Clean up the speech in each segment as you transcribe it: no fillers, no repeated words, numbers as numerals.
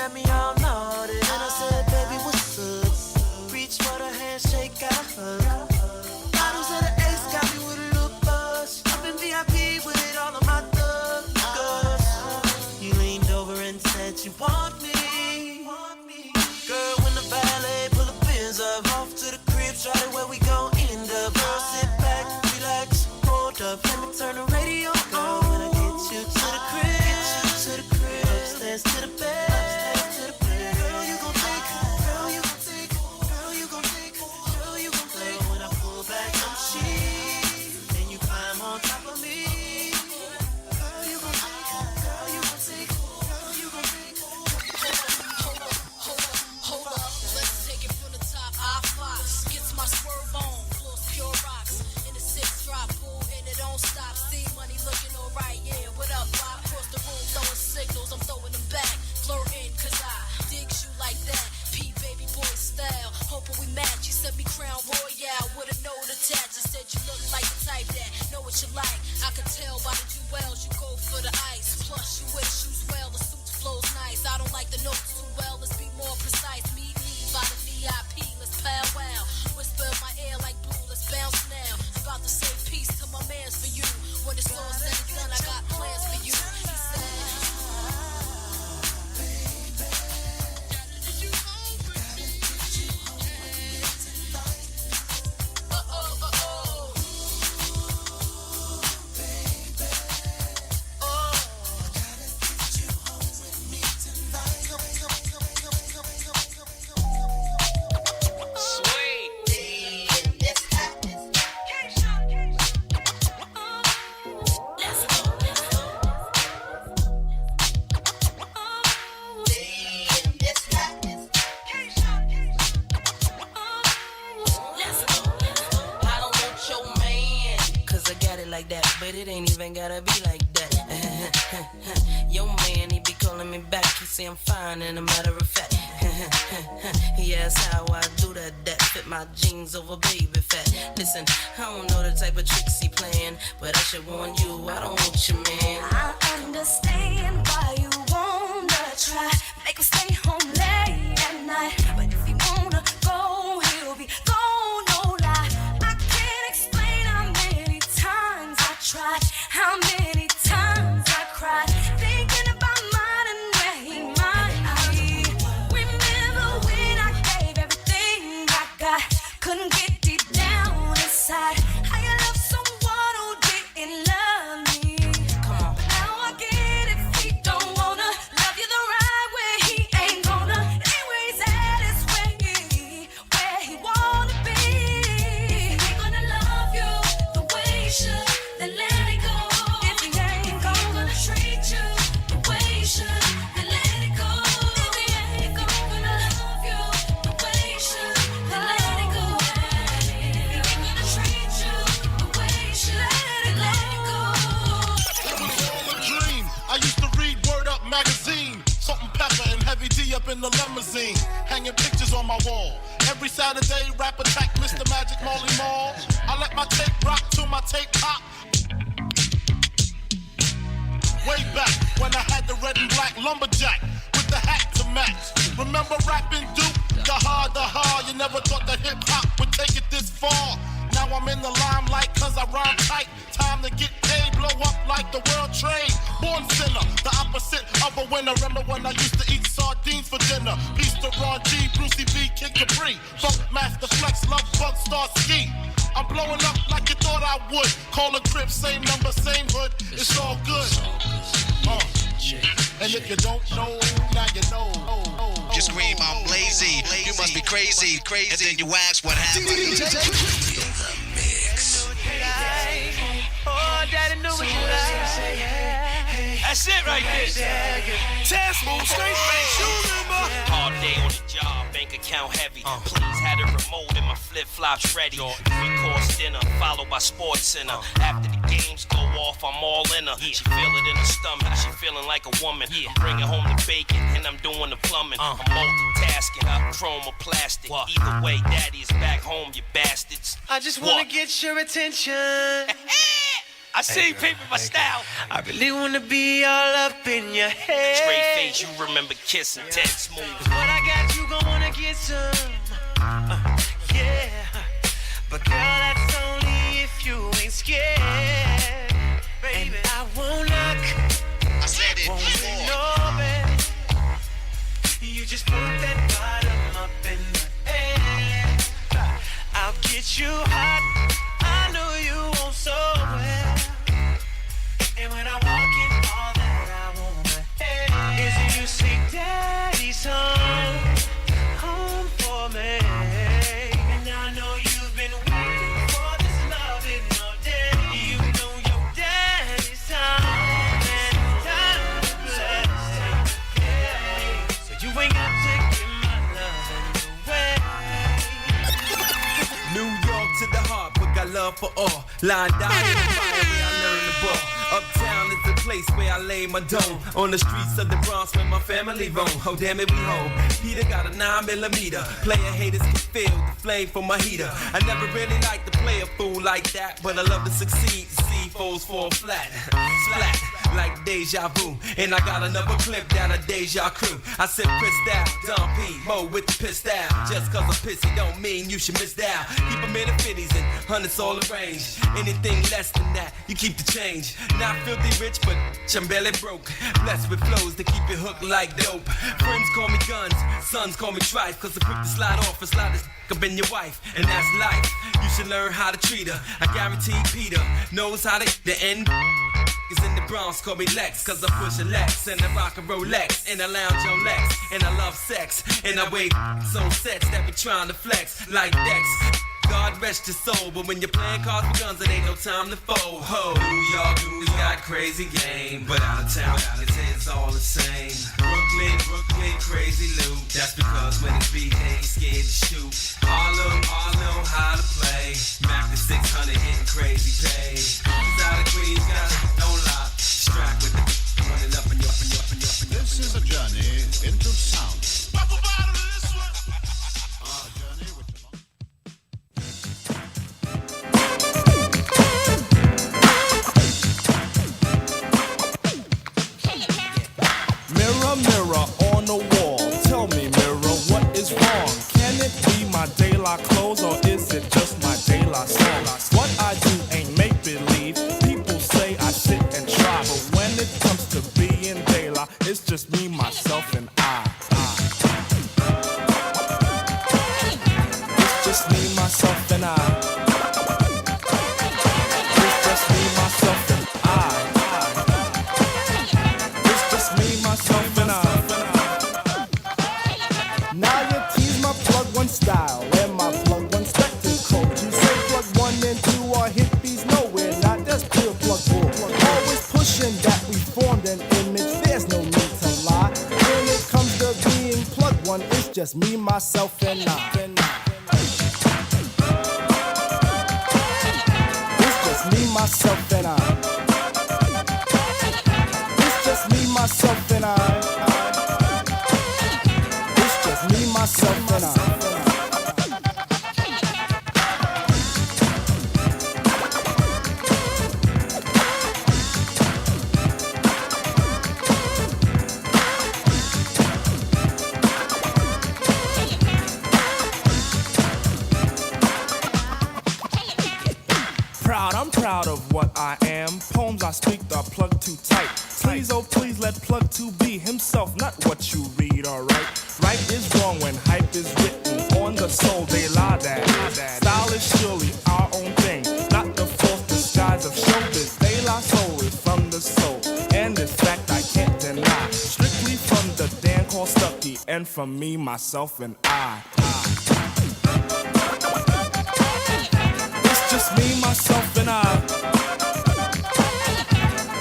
had me all naughty. And I said, baby, what's up? Reach for the handshake, got a hug. Bottles of the ace got me with a little buzz. Up in VIP with it all on my thugs. You leaned over and said you want me. Girl, when the valet pull the pins up, off to the crib, try it where we gon' end up. Girl, sit back, relax, hold up, let me turn the radio on. When I get you to the crib, upstairs to the bed. Girl, you gon' take, girl, you gon' take, girl, you gon' take, girl, you gon' take. When I pull back some sheets, then you climb on top of me. Girl, you gon' take, girl, you gon' take, girl, you gon' take. Hold up, let's take it from the top. I-Fox gets my swerve on, floors pure rocks. In the six drop pool, and it don't stop. Steve money looking alright, yeah. What up, Bob? Across the room, throwing signals, I'm throwing them back. Flirting, cause I dig you like that. P baby boy style, hoping we match. You sent me crown royale with a note attached. You said you look like the type that know what you like. I could tell by the jewels, you go for the ice. Plus you wear shoes well, the suit flows nice. I don't like the notes too well, let's be more precise. Meet me by the VIP, let's powwow. Whisper in my ear like blue, let's bounce now. I'm about to say peace to my mans for you. When it's all said and done, I got plans for you. He said, like that, but it ain't even gotta be like that. Yo man, he be calling me back, he say I'm fine, and a matter of fact, he asks how I do that fit my jeans over baby fat. Listen, I don't know the type of tricks he playing, but I should warn you, I don't want you, man. I understand why you wanna try, make him stay home late at night, but if he wanna go, he'll be gone, no lie. I can't explain how many times I tried, how many times I cried, thinking about mine and where he might be. Remember when I gave everything I got, couldn't get deep down inside. How you love someone who didn't love me. Come on. Now I get if he don't wanna love you the right way, he ain't gonna. Anyway, he's at his way, where he wanna be. If he ain't gonna love you the way he should, then let it go. If he ain't gonna treat you the way he should, then let it go. If he ain't gonna love you the way he should, then let it go. If he ain't gonna treat you the way he should, then let it go. It was all a dream. I used to read Word Up magazine. Salt and pepper and heavy D up in the limousine. Hanging pictures on my wall. Every Saturday, rap attack, Mr. Magic Molly Mall. I let my tape rock till my tape pop. Way back when I had the red and black lumberjack with the hat to match. Remember rapping Duke? The hard, you never thought that hip hop would take it this far. Now I'm in the limelight cause I rhyme tight. Time to get paid, blow up like the world trade. Born sinner, the opposite of a winner. Remember when I used to eat sardines for dinner? Peace to Ron G, Brucey B, Kid Capri. Funk Master Flex, Love Bug, Star Ski. I'm blowing up like you thought I would. Call a crib, same number, same hood. It's all good. And if you don't know, now you know. You scream, I'm lazy. You must be crazy. And then you ask what happened. Oh, daddy knew what you like. That's it right there. Test move, straight face, you remember? All day on the job, bank account heavy. Please had a remote and my flip-flops ready. 3-course dinner, followed by Sports Center. After the games go off, I'm all in her. She feel it in her stomach, she feeling like a woman. I'm bringing home the bacon and I'm doing the plumbing. I'm multitasking, chrome or plastic. Either way, daddy is back home, you bastards. I just wanna get your attention. I see people, my style. I really wanna be all up in your head. Straight face, you remember kissing, dead smooth. But I got you gon' wanna get some. Yeah. But girl, that's only if you ain't scared. Baby, and I won't knock. I said it Won't before. say no, baby. You just put that bottom up in the air. I'll get you hot. I know you want so well. And when I walk in, all that I wanna hear is you say, Daddy's home for me. And I know you've been waiting for this loving all day. You know your daddy's home and time to play. So you ain't got to give my loving away. New York to the heart, but got love for all. Line down in the fire where I learned the ball. Uptown is the place where I lay my dome. On the streets of the Bronx where my family roam. Oh damn it, we home. Peter got a 9mm. Player haters can feel the flame from my heater. I never really liked to play a fool like that, but I love to succeed. See foes fall flat, flat like deja vu. And I got another clip down a deja crew. I said pissed out, Don P, Mo with the pissed out. Just cause I'm pissy don't mean you should miss out. Keep them in the 50s and hundreds all arranged. Anything less than that, you keep the change. Not filthy rich, but I'm barely broke. Blessed with flows to keep it hooked like dope. Friends call me guns, sons call me trife. Cause I'm quick to slide off and slide this up in your wife. And that's life, you should learn how to treat her. I guarantee Peter knows how to the end is in the Bronx, call me Lex. Cause I push a Lex and I rock a Rolex. And I lounge on Lex, and I love sex. And I wait on sets that be trying to flex like Dex. God rest your soul, but when you're playing cards with guns, it ain't no time to fold. Ho, New York, we got crazy game, but out of town, it's all the same. Brooklyn, crazy loot. That's because when it's beat, they ain't scared to shoot. Harlem, all know how to play. Mac the 600 hitting crazy pay. Out of Queens, got no lock. Strapped with the running up and up and up and up and up. This is a journey into sound. Mirror, mirror on the wall, tell me, mirror, what is wrong? Can it be my daylight clothes or is it just my daylight song? What I do ain't make believe. People say I sit and try, but when it comes to being daylight, it's just me, myself, and I. It's just me, myself, and I. It's just me, myself, and I. It's just me, myself, and I. Now you tease my plug one style and my plug one spectacle. You say plug 1 and 2 are hippies, nowhere, not that's pure plug bull. Always pushing that we formed an image, there's no need to lie. When it comes to being plug one, it's just me, myself, and I. It's just me, myself, and I. It's just me, myself, and I. It's just me, myself, and I. I'm proud of what I am. Poems I speak are plugged too tight. Please, oh please, let plug 2 be himself, not what you read, alright? Right is wrong when hype is written on the soul, they lie that. Style is surely our own thing, not the false disguise of showbiz. They lie soul is from the soul, and this fact I can't deny. Strictly from the Dan called Stucky, and from me, myself, and I. It's just me, myself, and I.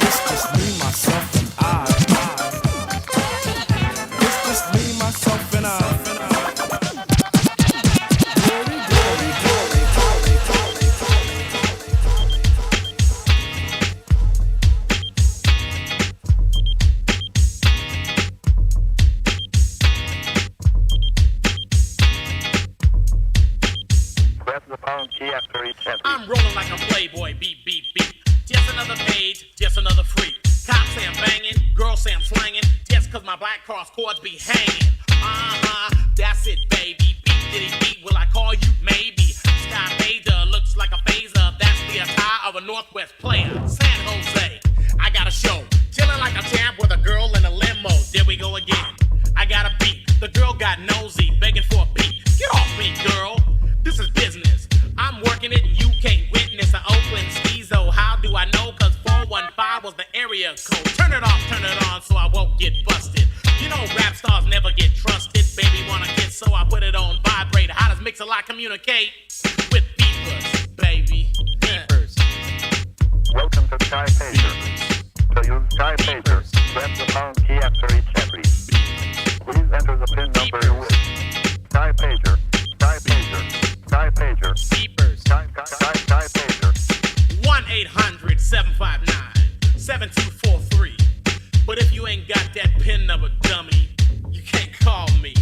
It's just me, myself, and I. It's just me, myself, and I. Glory, glory, glory, glory, glory, Press the pound key after each entry. I'm rolling like a playboy, beep, beep, beep. another page, just another freak. Cops say I'm banging, girls say I'm slanging, just cause my black cross cords be hanging. That's it, baby. Beat diddy beat, will I call you? Maybe. Sky Vader looks like a phaser. That's the attire of a Northwest player. San Jose, I got a show. Chilling like a champ with a girl in a limo. There we go again. I got a beat. The girl got nosy, begging for a peek. Get off me, girl. This is business. I'm working it and you can't witness an Oakland schizo. How do I know? Cause 415 was the area code. Turn it off, turn it on so I won't get busted. You know rap stars never get trusted. Baby wanna kiss so I put it on vibrate. How does Mix-a-Lot communicate? With beepers, baby. Beepers. Welcome to Sky Pager. To use Sky Pager, press the pound key after each entry. Please enter the PIN number you wish. Sky Pager, Sky Pager, Sky Pager. Beepers. Sky Pager. 1-800-759-7243. But if you ain't got that PIN number, dummy, you can't call me.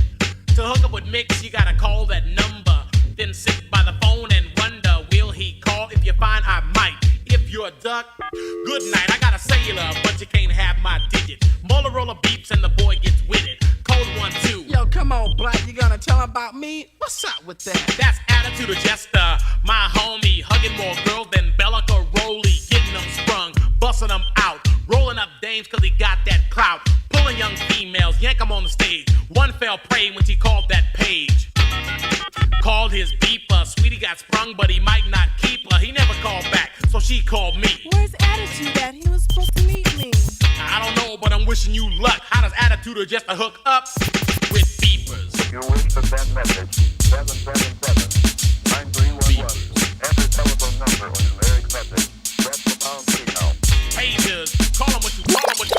To hook up with Mix, you gotta call that number. Then sit by the phone and wonder, will he call? If you find I might. If you're a duck, good night. I got a cellular, but you can't have my digit. Motorola beeps and the boy gets with it. Code 1-2. Yo, come on, Black, you gonna tell about me? What's up with that? That's Attitude of Jester, my homie, hugging more girls than Bellica Roley, getting them sprung, busting them out, rolling up dames cause he got that clout, pulling young females, yank them on the stage. One fell prey when she called that page. Called his beeper, sweetie got sprung, but he might not keep her. He never called back, so she called me. Where's Attitude at? He was supposed to meet me. I don't know, but I'm wishing you luck. How does Attitude of Jester hook up with beepers? If you wish to send message, 777-9311. Enter telephone number on your lyric message. Press the pound key now. Pagers, call them what you call them what you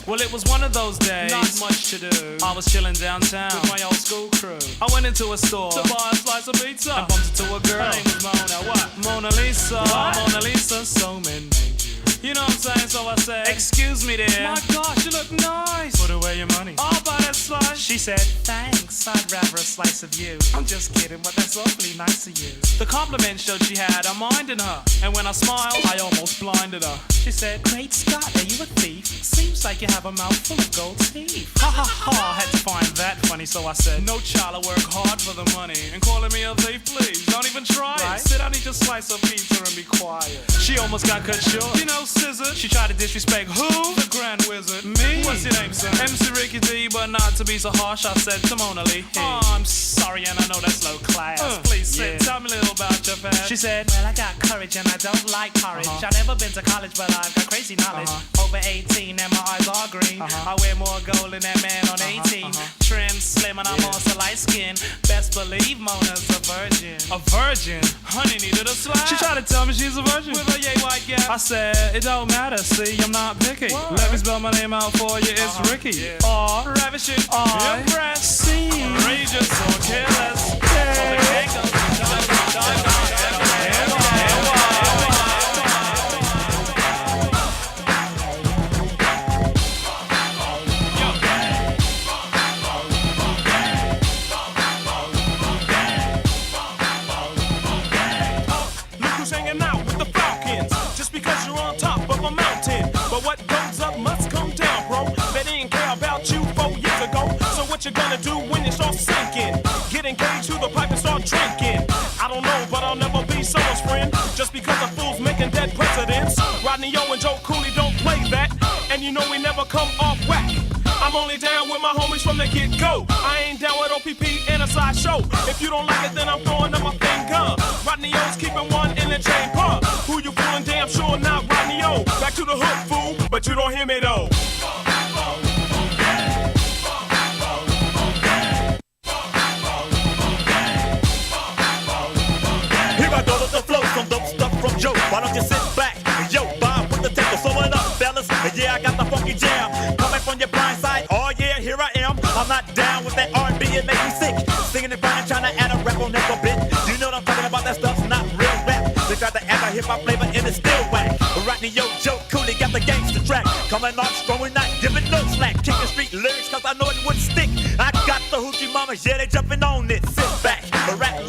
Well, it was one of those days, not much to do. I was chilling downtown with my old school crew. I went into a store to buy a slice of pizza and bumped into a girl. Her name was Mona. What? Mona Lisa. What? Mona Lisa, so many. You know what I'm saying? So I said, excuse me, dear. My gosh, you look nice. Put away your money. I'll buy that slice. She said, thanks, I'd rather a slice of you. I'm just kidding, but that's awfully nice of you. The compliment showed she had a mind in her. And when I smiled, I almost blinded her. She said, great Scott, are you a thief? Seems like you have a mouth full of gold teeth. Ha ha ha, I had to find that funny. So I said, no child, I work hard for the money. And calling me a thief, please, don't even try it. Sit down, eat your slice of pizza and be quiet. She almost got cut short. You know, Scissor, she tried to disrespect who? The Grand Wizard. Me? What's your name, son? MC Ricky D, but not to be so harsh, I said to Mona Lee. Oh, I'm sorry, and I know that's low class. Please sit, tell me a little about your past. She said, well, I got courage and I don't like porridge. I've never been to college, but I've got crazy knowledge. Over 18 and my eyes are green. I wear more gold than that man on 18. Trim, slim, and I'm also light skinned. Best believe Mona's a virgin. A virgin? Honey needed a slap. She tried to tell me she's a virgin with a yay white gap. I said, it don't matter, see, I'm not picky. What? Let me spell my name out for you, it's Ricky. R, ravishing, impressive, outrageous or careless. Look who's hanging out with the Falcons. Just because you're on top of a mountain. But what goes up must come down, bro. They didn't care about you 4 years ago. So what you gonna do when it starts sinking? Get engaged to the pipe and start drinking. I don't know, but I'll never be someone's friend. Just because a fool's making dead presidents. Rodney O and Joe Cooley don't play that. And you know we never come off whack. I'm only down with my homies from the get-go. I ain't down with OPP in a sideshow. If you don't like it, then I'm throwing up my finger. Rodney O's keeping one in the chamber. Who you fooling? Damn sure not Rodney O. Back to the hook, fool, but you don't hear me though. Here I go with the flow, some dope stuff from Joe. Why don't you sit back? Yo, Bob with the tempo, sewing up, fellas. Yeah, I got the funky jam. Coming from your blind side, oh yeah, here I am. I'm not down with that R&B, it makes me sick. Singing and finding, trying to add a rap on that a bit. You know what I'm talking about, that stuff's not real rap. They try to add a hip-hop flavor and it's still whack. Rodney O, Joe Cooley got the gangster track. Coming off strong, we're not giving no slack. Kicking street lyrics cause I know it wouldn't stick. I got the hoochie mamas, yeah, they jumping on it. Sit back, the rat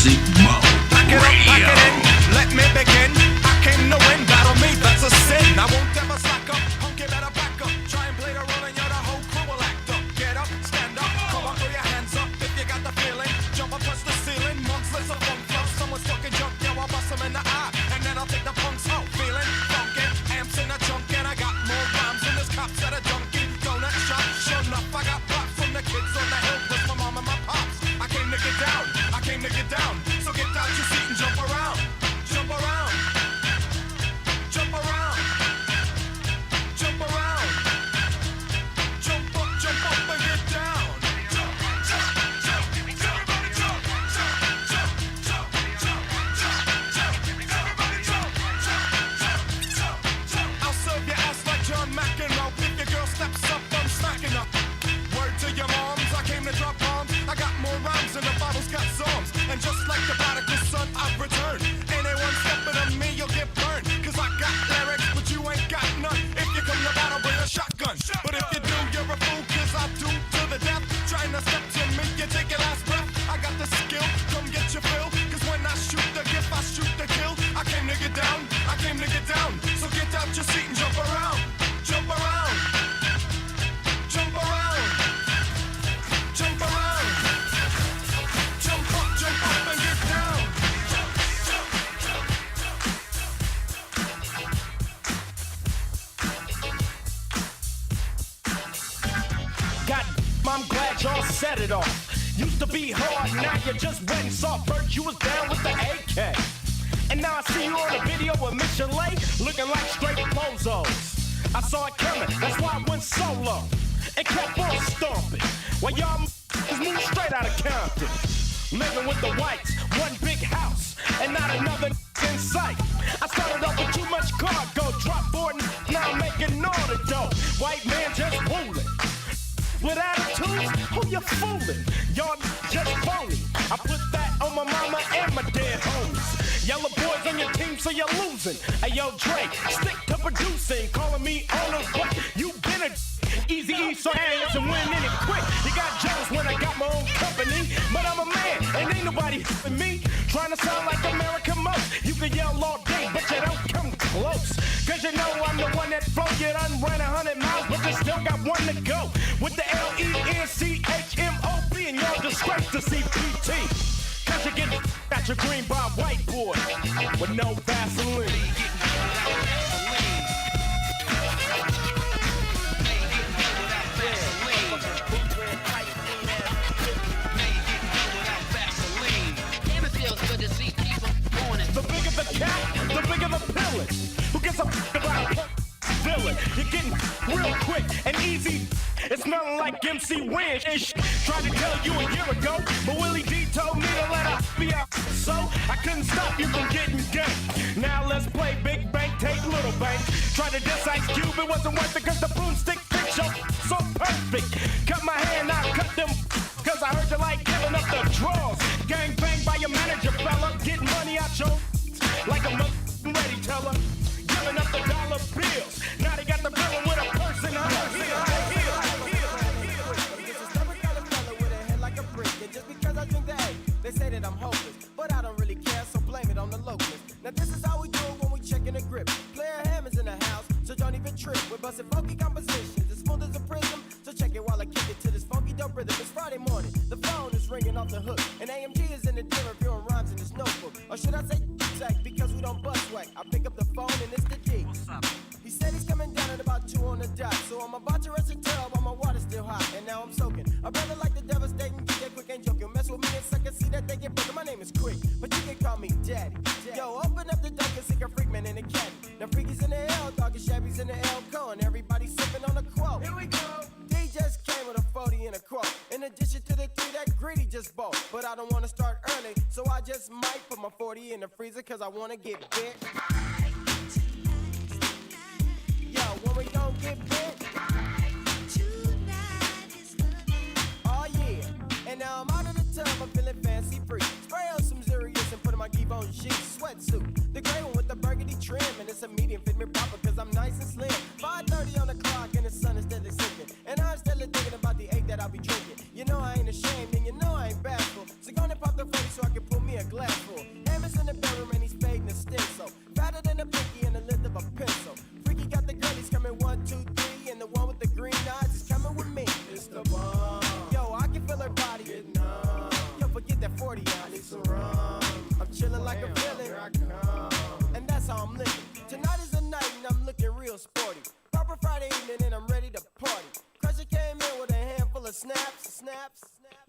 Music Mo Radio. Let me begin. I came to win. Battle me, that's a sin. I won't ever slack up. Punk, you better back up. Try and play the role and you're the whole crew will act up. Get up, stand up, come on, throw your hands up if you got the feeling. Jump up, touch the ceiling. Monks, let's a funk flow. Someone's talking junk, yo, I'll bust them in the eye. And then I'll take the punks out. Feeling funky, amps in a junk, and I got more rhymes than this cops at a junkie. Donut shop, sure enough, I got props from the kids on the hill. Plus my mom and my pops. I came to get down, I came to get down. So get out your seat and jump around. Jump around. Jump around. Jump around. Jump up and get down. Jump, jump, jump. Everybody jump, jump, jump, jump, jump, jump, jump. Everybody jump, jump, jump, jump, jump. I'll serve your ass like John McEnroe. If your girl steps up, I'm smacking up. Word to your moms, I came to drop bombs. I got more rhymes than the Bible's got songs. And just like the prodigal son, I've returned. Anyone stepping on me, you'll get burned. Cause I got lyrics, but you ain't got none. If you come to battle, bring a shotgun. But if you do, you're a fool, cause I do to the death. Trying to step to me, you take your last breath. I got the skill, come get your fill. Cause when I shoot the gift, I shoot the kill. I came to get down, I came to get down. So get out your seat and jump around. Jump around. Jump around. Jump around. Jump up and get down. God, I'm glad y'all set it off. Used to be hard, now you're just wet and soft. First you was down with the AK. And now I see you on a video with Michelet, looking like straight bozos. I saw it coming, that's why I went solo and kept on stomping. While y'all moved straight out of Compton. Living with the whites, one big house, and not another in sight. I started off with too much cargo, drop board, now I'm making all the dough. White man just fooling. With attitudes, who you fooling? Y'all just phony. I put that on my mama and my dead homies. Yellow boys on your team, so you're losing. Hey yo, Dre, stick to producing, calling me on the what? You been a easy E, so hands and win in it quick. You got jealous when I got my own company, but I'm a man, and ain't nobody f***ing me. Trying to sound like America most. You can yell all day, but you don't come close. Cause you know I'm the one that flow. You done ran 100 miles, but you still got one to go. With the LENCHMOB, and y'all disgrace to CPT. Cause you get got your green by white boy with no Vaseline. The bigger the cat, the bigger the villain. Who gets a about a villain? You're getting real quick and easy. It's smelling like MC Win. Tried to tell you a year ago, but Willie D told me to let her be out. So I couldn't stop you from getting ganked. Now let's play Big Bank, take Little Bank. Tried to diss Ice Cube, it wasn't worth it cause the broomstick picture so perfect. Cut my hand, I cut them cause I heard you like giving up the draws. Gang bang by your manager, fella. Getting money out your like a ready teller. Giving up the dollar bills. Now they got the villain with a person on her heel. This is never got a fella with a head like a brick. And just because I drink the A, they say that I'm hopeless. But I don't really care, so blame it on the locals. Now this is how we do it when we checkin' the grip. Player Hammond's in the house, so don't even trip. We're bustin' funky compositions, as smooth as a prism. So check it while I kick it to this funky dope rhythm. It's Friday morning, the phone is ringing off the hook. And AMG is in the deal reviewing rhymes in his notebook. Or should I say sack, because we don't bust whack. I pick up the phone and it's the D. He said he's coming down at about 2 on the dot. So I'm about to rest a tail while my water's still hot. And now I'm soaking. I brother like the devastating, get that quick, ain't joking. Mess with me and suck and see that they get broken. My name is Quick, but you can call me Daddy. Yo, open up the door and sick a freak man in a caddy. The freakies in the L, doggy Shabby's in the L co, and everybody sipping on the quote. Here we go. D just came with a 40 and a quote. In addition to the 3 that Greedy just bought. But I don't wanna start early, so I just might put my 40 in the freezer cause I wanna get bit. Yo, when we gon' get bit? Oh yeah, and now I'm out of the tub, I'm feeling fancy free. Spray on some Zerius and put in my Giveon G sweatsuit. The gray one with the burgundy trim, and it's a medium, fit me proper cause I'm nice and slim. 5:30 on the clock and the sun is steadily sinking, and I'm steadily thinking about the 8 that I'll be drinking. You know know I ain't ashamed, and you know I ain't bashful. So gonna pop the 40 so I can pull me a glass full. Hammers in the bedroom and he's fading the stencil. Fatter than a pinky and the length of a pencil. Freaky got the girlies coming 1, 2, 3, and the one with the green eyes is coming with me. It's the bomb. Yo, I can feel her body. Get numb. Yo, forget that 40 I need some rum. I'm chilling like a villain. Here I come. And that's how I'm living. Tonight is the night and I'm looking real sporty. Proper Friday evening and I'm ready to party. Crusher came in with a handful of snaps.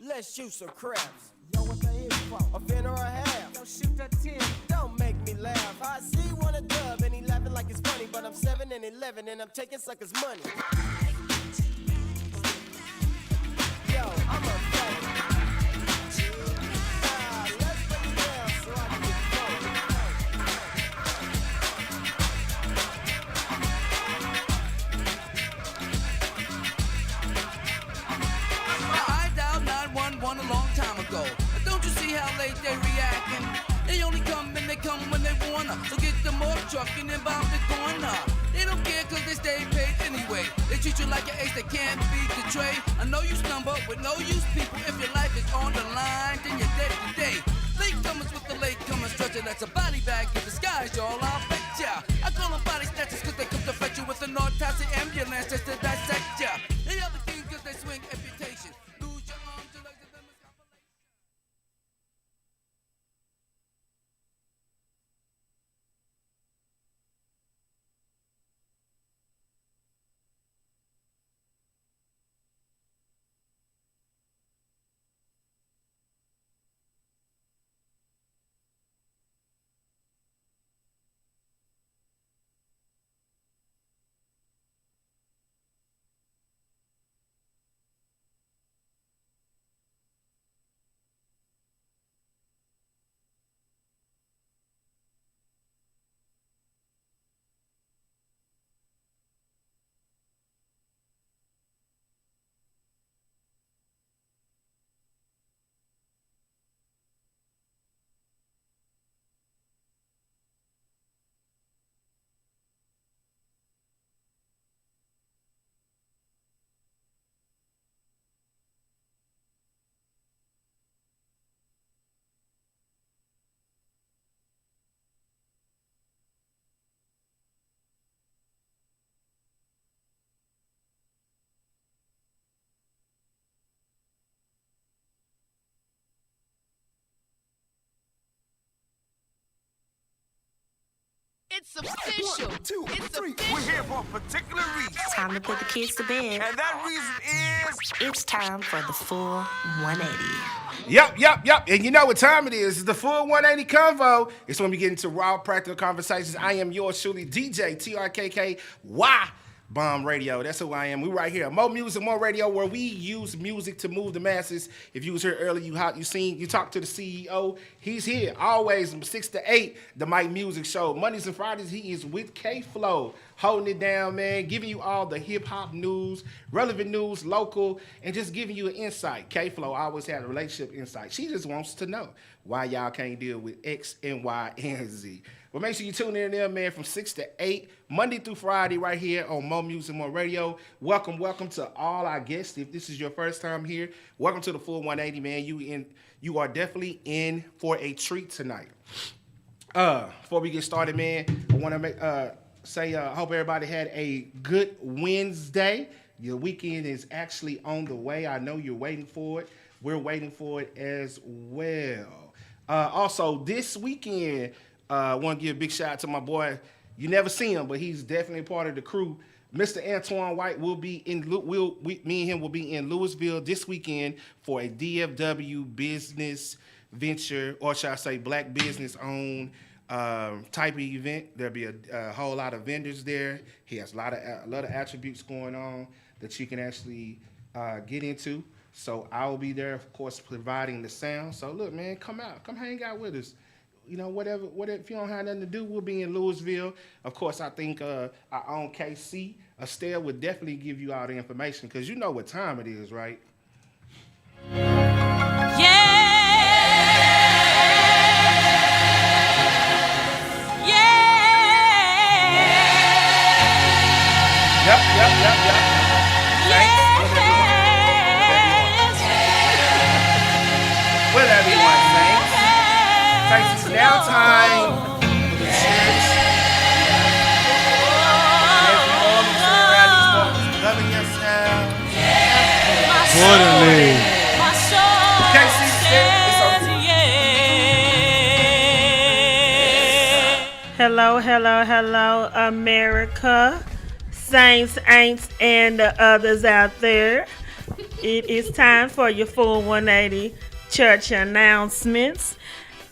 Let's shoot some craps. Yo, what the hell for? A fin or a half? Yo, shoot that 10. Don't make me laugh. I see one a dub and he laughing like it's funny, but I'm 7 and 11 and I'm taking suckers' money. Yo, I'm a fella. Let's break it down so I can get going. I dialed 911 a long time ago. Don't you see how late they reacting? They only come and they come when they wanna. So get the morgue truck and then bomb the corner. They don't care cause they stay paid anyway. They treat you like an ace that can't beat the tray. I know you stumble with no use people. If your life is on the line, then you're dead today. Latecomers with the latecomers stretcher. That's a body bag in disguise, y'all. I'll bet ya. I call them body snatchers cause they come to fetch you with an autopsy ambulance just to dissect ya. They other things cause they swing amputation. Lose your arms, your legs, and them is compilation. It's official. 1, 2, it's 3. official. We're here for a particular reason. Time to put the kids to bed. And that reason is... It's time for the full 180. Yep. And you know what time it is. It's the full 180 Convo. It's when we get into raw, practical conversations. I am yours truly, DJ TRKKY. Bomb Radio. That's who I am. We right here. More music, more radio, where we use music to move the masses. If you was here earlier, you talked to the CEO. He's here always from 6 to 8. The Mike Music Show. Mondays and Fridays, he is with K-Flow, holding it down, man. Giving you all the hip hop news, relevant news, local, and just giving you an insight. K-Flow always had a relationship insight. She just wants to know why y'all can't deal with X and Y and Z. Well, make sure you tune in there, man, from 6 to 8, Monday through Friday, right here on Mo Music, Mo Radio. Welcome to all our guests. If this is your first time here, welcome to the full 180, man. You are definitely in for a treat tonight. Before we get started, man, I want to say hope everybody had a good Wednesday. Your weekend is actually on the way. I know you're waiting for it. We're waiting for it as well. Also, this weekend, I want to give a big shout out to my boy. You never see him, but he's definitely part of the crew. Mr. Antoine White will be in. Me and him will be in Louisville this weekend for a DFW business venture, or should I say, black business owned type of event. There'll be a whole lot of vendors there. He has a lot of attributes going on that you can actually get into. So I will be there, of course, providing the sound. So look, man, come out, come hang out with us. You know, whatever. If you don't have nothing to do, we'll be in Louisville. Of course, I think our own KC, Estelle, would definitely give you all the information because you know what time it is, right? Yep. Valentine. Loving yourself. Accordingly. Can't see the step. Hello, hello, hello, America, saints, ain'ts, and the others out there. It is time for your full 180 church announcements.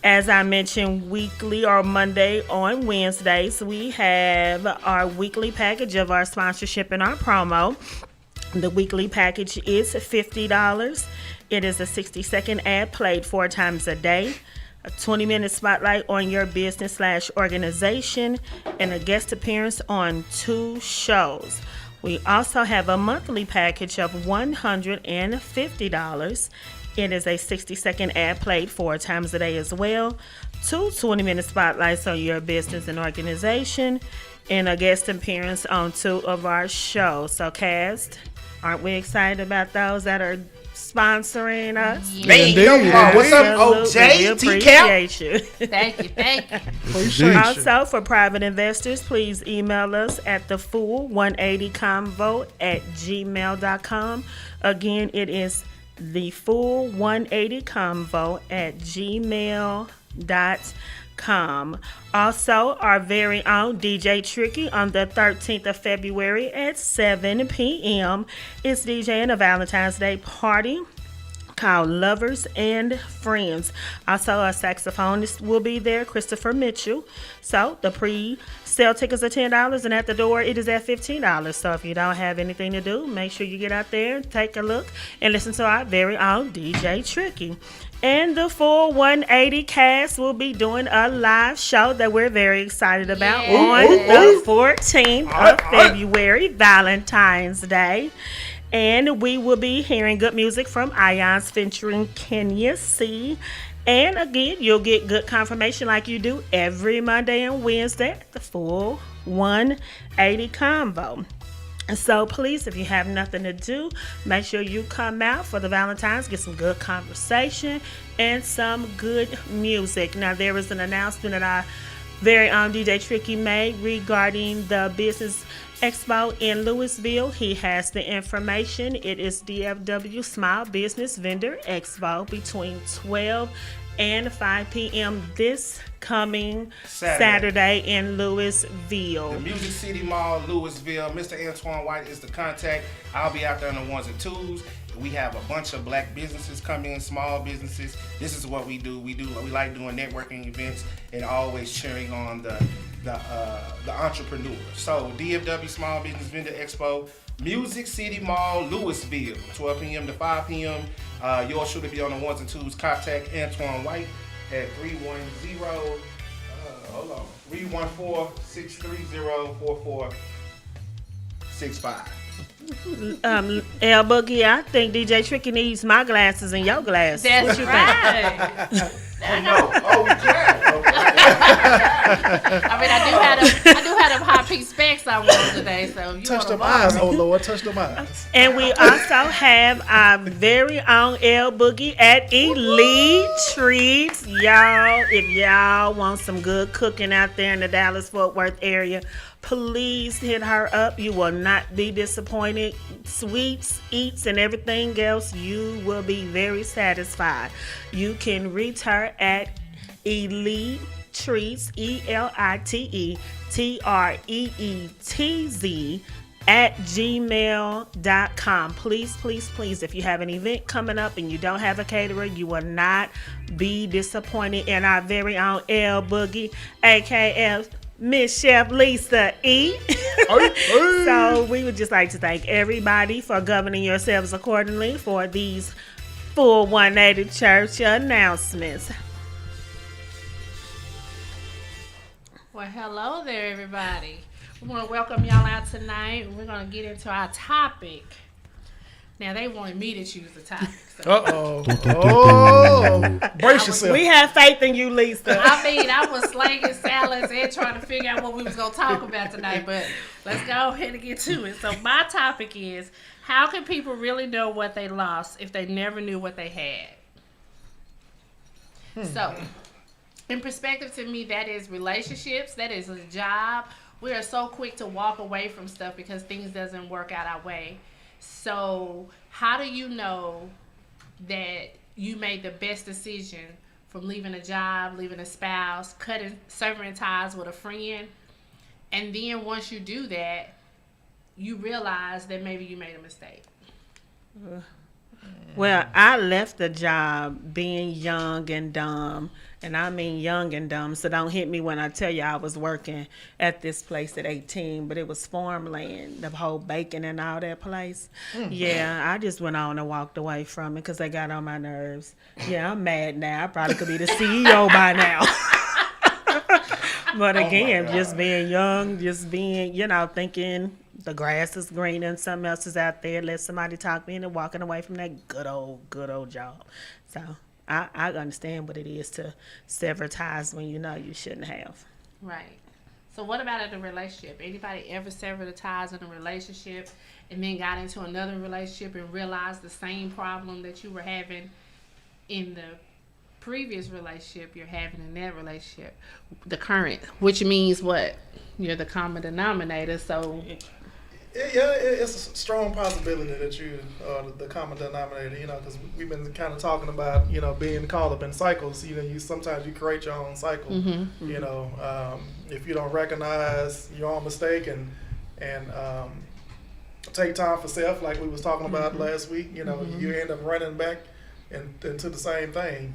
As I mentioned, weekly or Monday on Wednesdays, we have our weekly package of our sponsorship and our promo. The weekly package is $50. It is a 60-second ad played 4 times a day, a 20-minute spotlight on your business/organization, and a guest appearance on 2 shows. We also have a monthly package of $150. It is a 60-second ad played 4 times a day as well, 2 20-minute spotlights on your business and organization, and a guest appearance on 2 of our shows. So, cast, aren't we excited about those that are sponsoring us? Yeah. What's up, OJ? We appreciate you. Thank you. Also, for private investors, please email us at thefull180convo@gmail.com. Again, it is thefull180convo@gmail.com. Also, our very own DJ Tricky on the 13th of February at 7 p.m. is DJing a Valentine's Day party called Lovers and Friends. Also, a saxophonist will be there, Christopher Mitchell. So, the pre-sale tickets are $10, and at the door, it is at $15. So, if you don't have anything to do, make sure you get out there, take a look, and listen to our very own DJ Tricky. And the full 180 cast will be doing a live show that we're very excited about on the 14th of February, Valentine's Day. And we will be hearing good music from Ions featuring Kenya C. And again, you'll get good confirmation like you do every Monday and Wednesday at the full 180 Convo. So please, if you have nothing to do, make sure you come out for the Valentine's, get some good conversation and some good music. Now, there is an announcement that our very own DJ Tricky made regarding the Business Expo in Louisville. He has the information. It is DFW Small Business Vendor Expo between 12 and 5 p.m. this coming Saturday in Louisville. The Music City Mall, Louisville. Mr. Antoine White is the contact. I'll be out there on the 1s and 2s. We have a bunch of black businesses coming in, small businesses. This is what we do. We like doing networking events and always cheering on the entrepreneurs. So DFW Small Business Vendor Expo, Music City Mall, Louisville, 12 p.m. to 5 p.m. Yours should be on the 1s and 2s. Contact Antoine White at 314-630-4465. L Boogie, I think DJ Tricky needs my glasses and your glasses. That's what you right. We can. I mean, I do have them high peak specs I want today. So you touch them eyes, oh Lord, touch them eyes. And we also have our very own L Boogie at Elite Treats, y'all. If y'all want some good cooking out there in the Dallas-Fort Worth area, please hit her up. You will not be disappointed. Sweets, eats, and everything else, you will be very satisfied. You can reach her at Elite Treats, ELITETREETZ @gmail.com. Please, please, please, if you have an event coming up and you don't have a caterer, you will not be disappointed in our very own L Boogie, aka Miss Chef Lisa E. So we would just like to thank everybody for governing yourselves accordingly for these full 180 church announcements. Well, hello there, everybody. We want to welcome y'all out tonight. We're going to get into our topic. Now, they wanted me to choose the topic. So. Brace yourself. We have faith in you, Lisa. I was slanging salads and trying to figure out what we was going to talk about tonight, but let's go ahead and get to it. So my topic is, how can people really know what they lost if they never knew what they had? So, in perspective to me, that is relationships, that is a job. We are so quick to walk away from stuff because things doesn't work out our way. So how do you know that you made the best decision from leaving a job, leaving a spouse, severing ties with a friend? And then once you do that, you realize that maybe you made a mistake. Well, I left the job being young and dumb, and I mean young and dumb, so don't hit me when I tell you I was working at this place at 18, but it was farmland, the whole bacon and all that place. Yeah, I just went on and walked away from it because they got on my nerves. Yeah, I'm mad now. I probably could be the CEO by now. But again, just being young, just being, thinking the grass is green and something else is out there. Let somebody talk me into walking away from that good old job. So I understand what it is to sever ties when you know you shouldn't have. Right. So what about in a relationship? Anybody ever severed the ties in a relationship and then got into another relationship and realized the same problem that you were having in the previous relationship you're having in that relationship, the current, which means what? You're the common denominator, so... Yeah, it's a strong possibility that you are the common denominator, because we've been kind of talking about, being caught up in cycles. You sometimes you create your own cycle. If you don't recognize your own mistake and take time for self, like we was talking about last week, you end up running back into the same thing,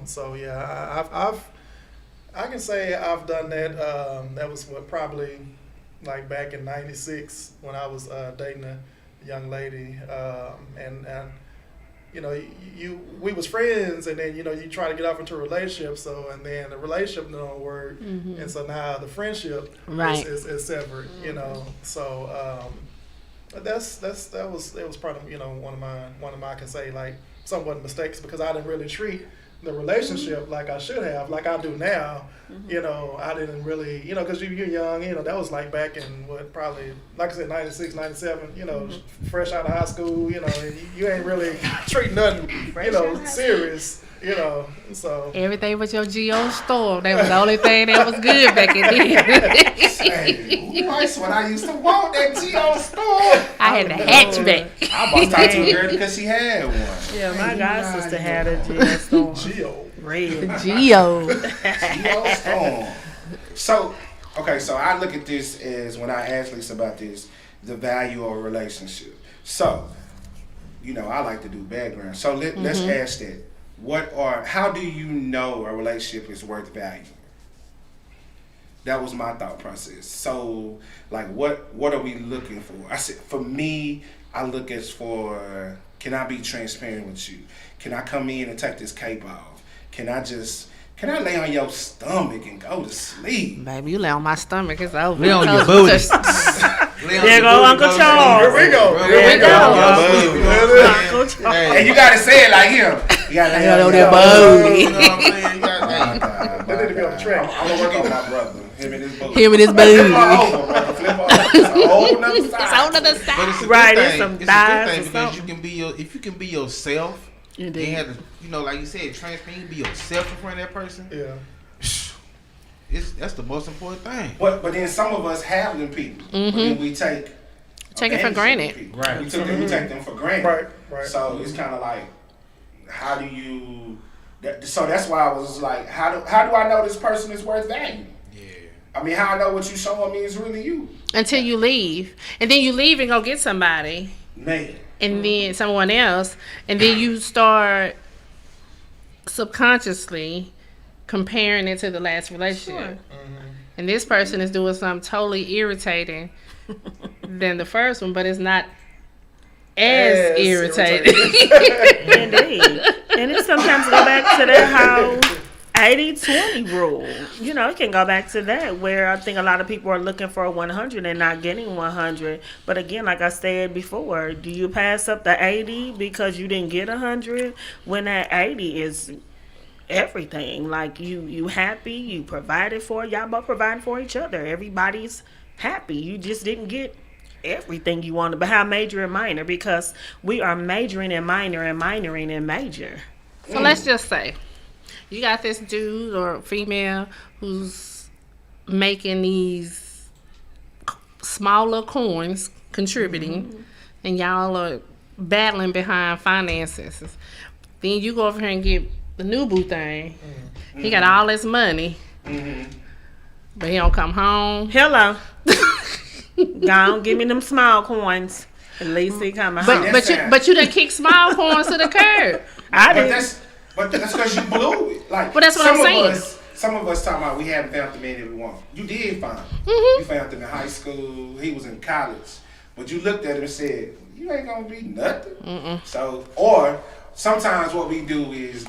So yeah, I can say I've done that. That was probably like back in '96 when I was dating a young lady, and we was friends, and then you try to get off into a relationship, and then the relationship don't work, and so now the friendship is severed, So that was part of one of my I can say like somewhat mistakes because I didn't really treat the relationship like I should have, like I do now. I didn't really, because you're young, that was like back in probably, like I said, 96, 97, fresh out of high school, and you ain't really treat nothing, serious, so. Everything was your Geo store. That was the only thing that was good back in then. That's what I used to want, that Geo store. I had the hatchback. I bought that to a girl because she had one. Yeah, my god sister had a Geo store. Geo. Red. Geo. Geo storm. So I look at this as, when I ask Lisa about this, the value of a relationship. So, I like to do background. So let's ask that. How do you know a relationship is worth value? That was my thought process. So, like, what are we looking for? I said, for me, I look as for, can I be transparent with you? Can I come in and take this cape off? Can I lay on your stomach and go to sleep? Baby, you lay on my stomach, it's over. Lay on your booty. There go Uncle Charles. Here we go. Uncle Charles. And you gotta say it like him. You gotta lay on your booty. They need to be on the track. I'm gonna work on my brother. Him and his booty. booty. Flip over. It's a whole nother side. It's a whole nother But side. it's a Right, good it's thing. some It's a thighs good thing or because something. if you can be yourself, Indeed. you have to, like you said, transparent. You be yourself in front of that person. Yeah. That's the most important thing. But then some of us have them people. But then we take it for granted. Right. We take them for granted. Right. So it's kind of like, how do you? So that's why I was like, how do I know this person is worth value? Yeah. I mean, how I know what you showing me is really you? Until you leave. And then you leave and go get somebody. Man. And then someone else. And then you start subconsciously comparing it to the last relationship. Sure. And this person is doing something totally irritating than the first one, but it's not as irritating. Indeed. And it sometimes go back to that whole 80-20 rule. It can go back to that, where I think a lot of people are looking for a 100 and not getting 100. But again, like I said before, do you pass up the 80 because you didn't get 100 when that 80 is everything? Like, you happy, you provided for, y'all both providing for each other. Everybody's happy. You just didn't get everything you wanted. But how major and minor? Because we are majoring in minor and minoring in major. So let's just say You got this dude or female who's making these small little coins, contributing, and y'all are battling behind finances. Then you go over here and get the new boo thing. He got all this money, but he don't come home. Hello. Don't give me them small coins. At least he coming home. But you done kick small coins to the curb. I did. But that's because you blew it. Like, well, that's what I'm saying. Some of us talking about we haven't found the man that we want. You did find him. You found him in high school. He was in college. But you looked at him and said, you ain't going to be nothing. So, or sometimes what we do is,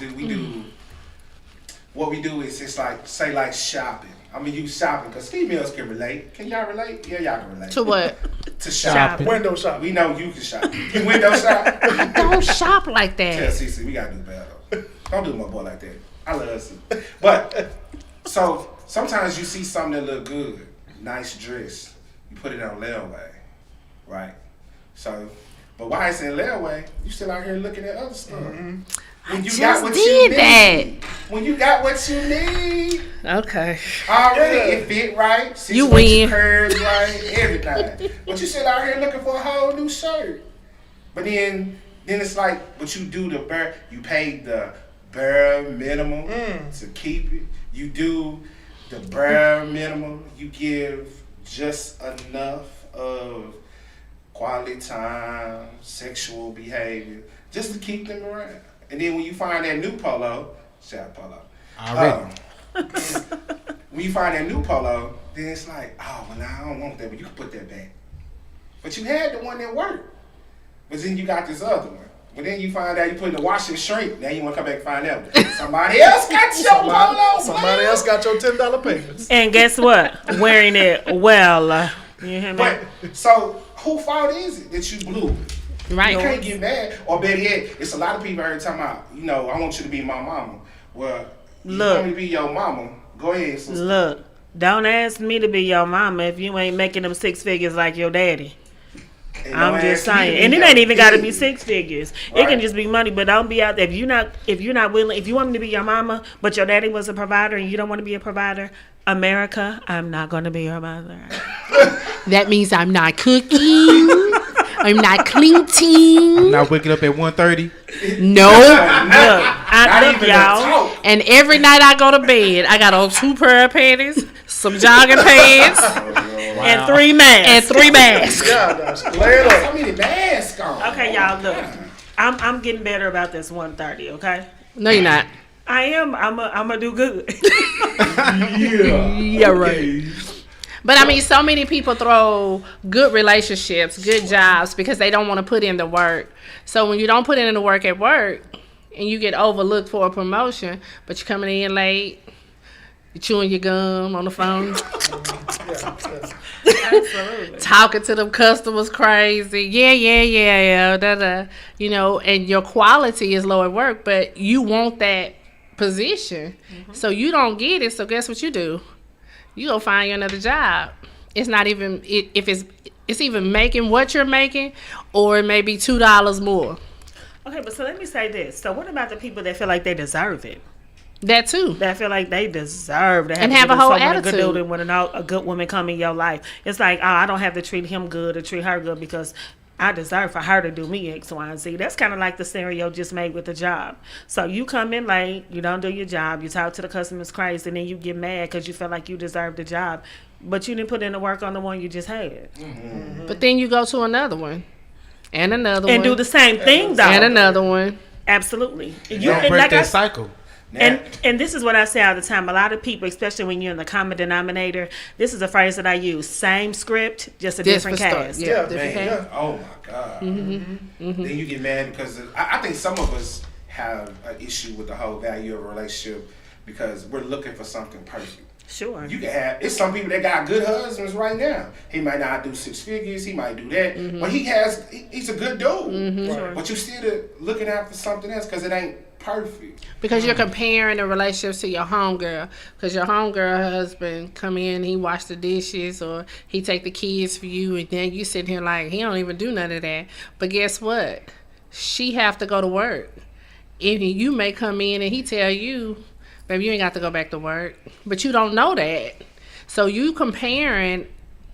it's like, say like shopping. I mean, you shopping, because females can relate. Can y'all relate? Yeah, y'all can relate. To what? To shopping. Window shopping. We know you can shop. You window shop? I don't shop like that. Tell Cece, we got to do better. Don't do my boy like that. I love us. But, so, sometimes you see something that look good. Nice dress. You put it on layaway. Right? So, but why it's in layaway, you still out here looking at other stuff. When you got what you need. When you got what you need. Okay. Already, it fit right. You win. Curves right. Everything. But you still out here looking for a whole new shirt. But then it's like, but you do you paid the bare minimum to keep it. You do the bare minimum. You give just enough of quality time, sexual behavior, just to keep them around. And then when you find that new polo, shout out polo. Already. When you find that new polo, then it's like, oh, well, now I don't want that, but you can put that back. But you had the one that worked. But then you got this other one. But then you find out you put in the wash and shrink. Now you want to come back and find out. Somebody else got your polo. Somebody else got your $10 payments. And guess what? Wearing it well. You hear me? But, so, whose fault is it that you blew? Right. You can't get mad. Or better yet, it's a lot of people here talking about, I want you to be my mama. Well, you want me to be your mama. Go ahead, sister. Look, don't ask me to be your mama if you ain't making them 6 figures like your daddy. I'm just saying. And it ain't even got to be 6 figures. Right. It can just be money, but don't be out there. If you're not willing, if you want me to be your mama, but your daddy was a provider and you don't want to be a provider, America, I'm not going to be your mother. That means I'm not cooking. I'm not cleaning. I'm not waking up at 1:30. No. Look, I love y'all. And every night I go to bed, I got on 2 pair of panties, some jogging pants, and 3 masks. Yeah, lay it up. How many masks on? Okay, y'all, look. I'm getting better about this 1:30, okay? No, you're not. I am. I'm gonna do good. Yeah, right. But I mean, so many people throw good relationships, good jobs, because they don't want to put in the work. So when you don't put in the work at work and you get overlooked for a promotion, but you're coming in late, you're chewing your gum on the phone, talking to them customers crazy, and your quality is low at work, but you want that position, so you don't get it. So guess what you do? You go find you another job. It's not even if it's even making what you're making, or it may be $2 more. Okay, but so let me say this. So what about the people that feel like they deserve it? That too. That feel like they deserve to and have a whole attitude. A good dude when a good woman come in your life. It's like, I don't have to treat him good or treat her good because I deserve for her to do me X, Y, and Z. That's kind of like the scenario just made with the job. So you come in late, you don't do your job, you talk to the customers crazy, and then you get mad because you feel like you deserve the job, but you didn't put in the work on the one you just had. But then you go to another one, and another one. And do the same thing, though. And another one. Absolutely. You don't break that cycle. And this is what I say all the time. A lot of people, especially when you're in the common denominator, this is a phrase that I use. Same script, just a different cast. Yeah, different cast. Oh my God. Then you get mad because I think some of us have an issue with the whole value of a relationship because we're looking for something perfect. Sure. You can have, it's some people that got good husbands right now. He might not do 6 figures, he might do that, but he's a good dude. Right. But you still looking after something else because it ain't perfect. Because you're comparing the relationships to your homegirl. Because your homegirl husband come in, he wash the dishes or he take the kids for you, and then you sitting here like, he don't even do none of that. But guess what? She have to go to work. And you may come in and he tell you, baby, you ain't got to go back to work. But you don't know that. So you comparing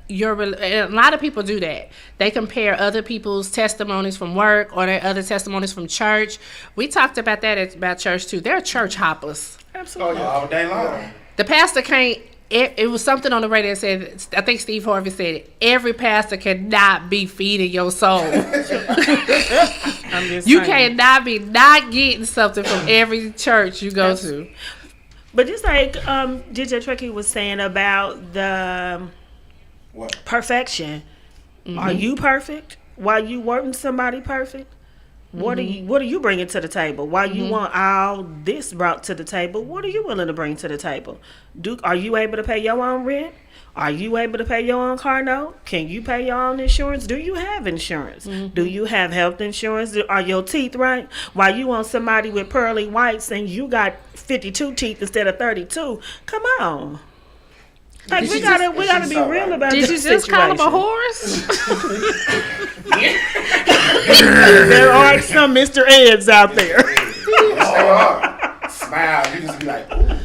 a lot of people do that. They compare other people's testimonies from work or their other testimonies from church. We talked about that about church too. They're church hoppers. Absolutely. All day long. The pastor can't. It was something on the radio that said, I think Steve Harvey said it, every pastor cannot be feeding your soul. You cannot be not getting something from every church you go to. But just like DJ Tricky was saying about the perfection, are you perfect? While you weren't somebody perfect? What are you bringing to the table? Why you want all this brought to the table? What are you willing to bring to the table? Are you able to pay your own rent? Are you able to pay your own car note? Can you pay your own insurance? Do you have insurance? Do you have health insurance? Are your teeth right? Why you want somebody with pearly whites and you got 52 teeth instead of 32? Come on. Like we gotta be real about this. Did you just call him a horse? There are some Mr. Eds out there. Yes, they are. Smile. You just be like, ooh.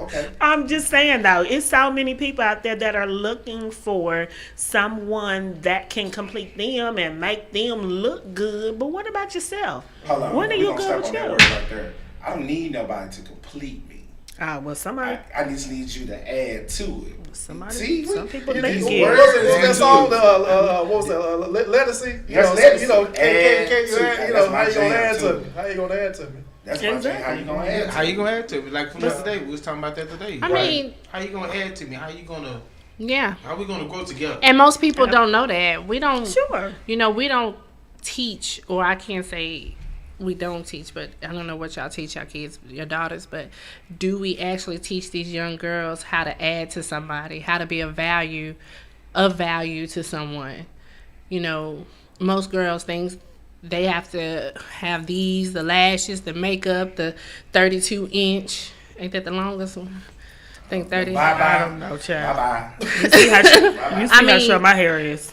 Okay. I'm just saying though, it's so many people out there that are looking for someone that can complete them and make them look good. But what about yourself? Hold on. When are you good with you? Right there. I don't need nobody to complete me. Well, somebody. I just need you to add to it. Somebody. See, some people think it. That song, what was that? Legacy. Yes, you know, can you add? You know, how you gonna add to me? How you gonna add to me? That's my thing. How you gonna add? How you gonna add to me? Like from yesterday, we was talking about that today. I mean, how you gonna add to me? How you gonna? Yeah. How we gonna grow together? And most people don't know that. We don't. Sure. You know, we don't teach, or I can't say we don't teach, but I don't know what y'all teach your kids, your daughters, but do we actually teach these young girls how to add to somebody, how to be of value to someone? You know, most girls think they have to have the lashes, the makeup, the 32-inch. Ain't that the longest one? I think 30. Bye-bye. I don't know, child. Bye-bye. You see how short my hair is.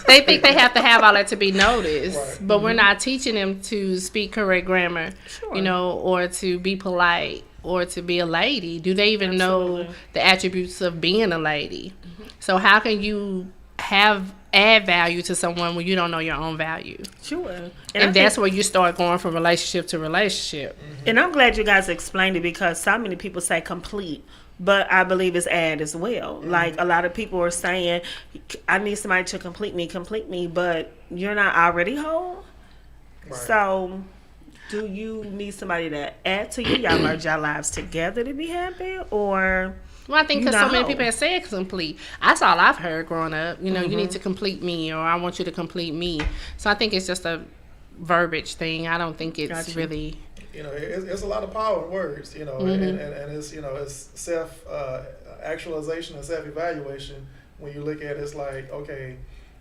They think they have to have all that to be noticed, but we're not teaching them to speak correct grammar, you know, or to be polite, or to be a lady. Do they even know the attributes of being a lady? So how can you add value to someone when you don't know your own value? Sure. And that's where you start going from relationship to relationship. And I'm glad you guys explained it, because so many people say complete, but I believe it's add as well. Like a lot of people are saying, I need somebody to complete me, but you're not already whole. Right. So do you need somebody to add to you? Y'all merge your lives together to be happy, or? Well, I think because so many people have said complete. That's all I've heard growing up. You know, you need to complete me, or I want you to complete me. So I think it's just a verbiage thing. I don't think it's really. You know, it's a lot of power in words. You know, and it's, you know, it's self actualization and self evaluation. When you look at it, it's like, okay,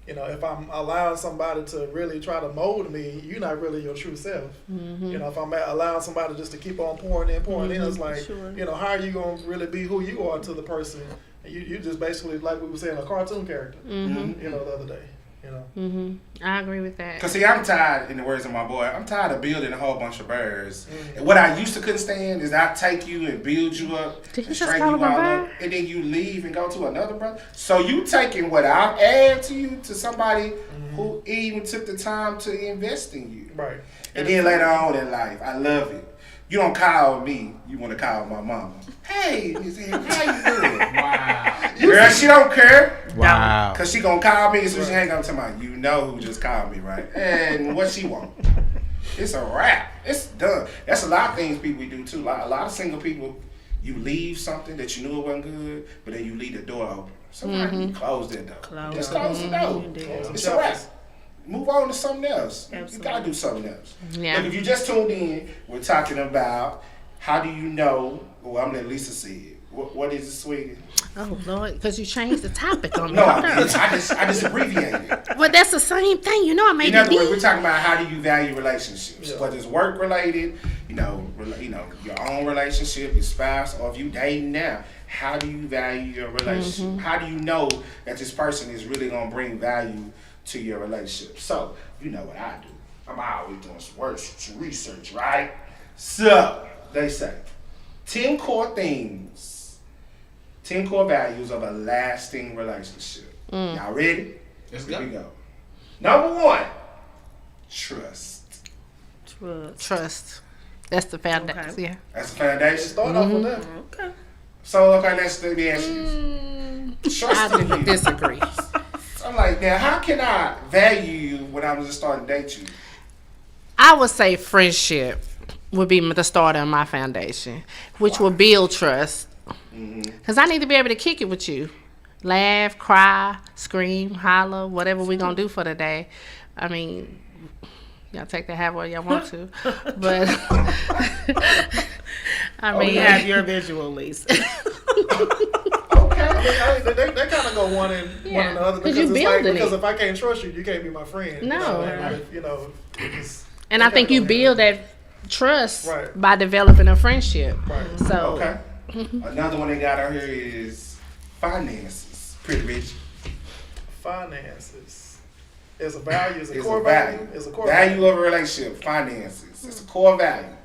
you know, if I'm allowing somebody to really try to mold me, you're not really your true self. You know, if I'm allowing somebody just to keep on pouring in, it's like, you know, how are you going to really be who you are to the person? You just basically, like we were saying, a cartoon character, you know, the other day. You know. I agree with that. Cause see, I'm tired. In the words of my boy, I'm tired of building a whole bunch of birds. And what I used to couldn't stand is I take you and build you up, and straighten you all up, and then you leave and go to another brother. So you taking what I add to you to somebody who even took the time to invest in you. Right. And then later on in life, I love it. You don't call me. You want to call my mama. Hey, Miss Ann, how you doing? Wow. Girl, she don't care. Wow. Because she going to call me as soon as she hang up to me. You know who just called me, right? And what she want. It's a wrap. It's done. That's a lot of things people do, too. A lot of single people, you leave something that you knew it wasn't good, but then you leave the door open. Sometimes you close that door. Just close the door. It's a wrap. Move on to something else. Absolutely. You gotta do something else. Yeah. Look, if you just tuned in, we're talking about how do you know? Well, I'm gonna let Lisa say it. What is it, sweetie? Oh Lord, because you changed the topic on me. No, I just abbreviated it. Well, that's the same thing. You know, I made it. In other words, we're talking about how do you value relationships, whether it's work related, you know, your own relationship, your spouse, or if you dating now. How do you value your relationship? How do you know that this person is really gonna bring value to your relationship? So, you know what I do. I'm always doing some work, some research, right? So, they say 10 core things, 10 core values of a lasting relationship. Y'all ready? Let's Here go. we go. Number 1, trust. Trust. That's the foundation. Okay. Yeah. That's the foundation. Start off with that. Okay. So, okay, let me ask you this. Trust I disagree. I'm like, now, how can I value you when I'm just starting to date you? I would say friendship would be the start of my foundation, which will build trust. Because I need to be able to kick it with you. Laugh, cry, scream, holler, whatever we're going to do for the day. I mean, y'all take that however y'all want to. But, I mean. We have your visual, Lisa. I mean, they kind of go one in the other because you it's building because it. if I can't trust you, you can't be my friend. No. And I think you build that trust Right. by developing a friendship. Right. So, Okay. Another one they got out here is finances. Pretty bitch. Finances is a value. Is a It's core a value. Is a core value of a relationship. Finances. It's a core value.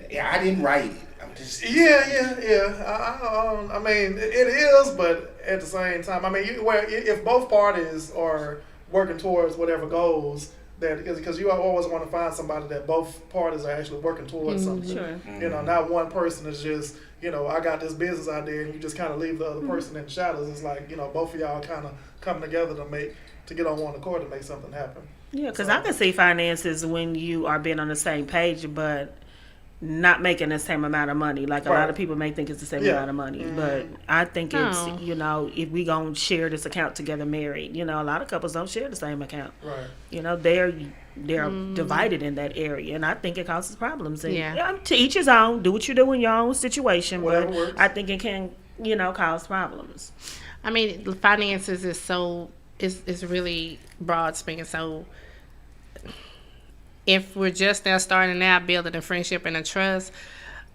Yeah, I didn't write it. I'm just. Yeah. I mean, it is, but at the same time, I mean, if both parties are working towards whatever goals, that because you always want to find somebody that both parties are actually working towards something. Sure. You know, not one person is just, I got this business idea and you just kind of leave the other person in the shadows. It's like, both of y'all kind of come together to get on one accord to make something happen. Yeah, because I can see finances when you are being on the same page, but not making the same amount of money. Like a lot of people may think it's the same amount of money, but I think it's, if we gonna share this account together married, a lot of couples don't share the same account. Right. They're divided in that area, and I think it causes problems. And to each his own. Do what you do in your own situation, Whatever but works. I think it can, cause problems. I mean, finances is so, it's really broad speaking. So, if we're just now starting out building a friendship and a trust,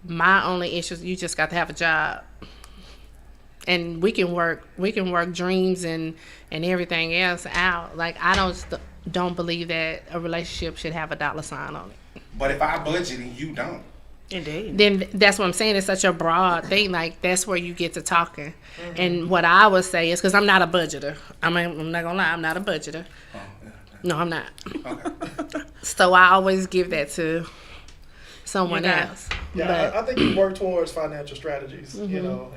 my only issue is you just got to have a job, and we can work dreams and everything else out. Like I don't believe that a relationship should have a dollar sign on it. But if I budget and you don't, indeed, then that's what I'm saying. It's such a broad thing. Like that's where you get to talking. And what I would say is, because I'm not a budgeter. I'm not gonna lie, I'm not a budgeter. No, I'm not. Okay. So I always give that to someone else. Yeah, I think you work towards financial strategies, in a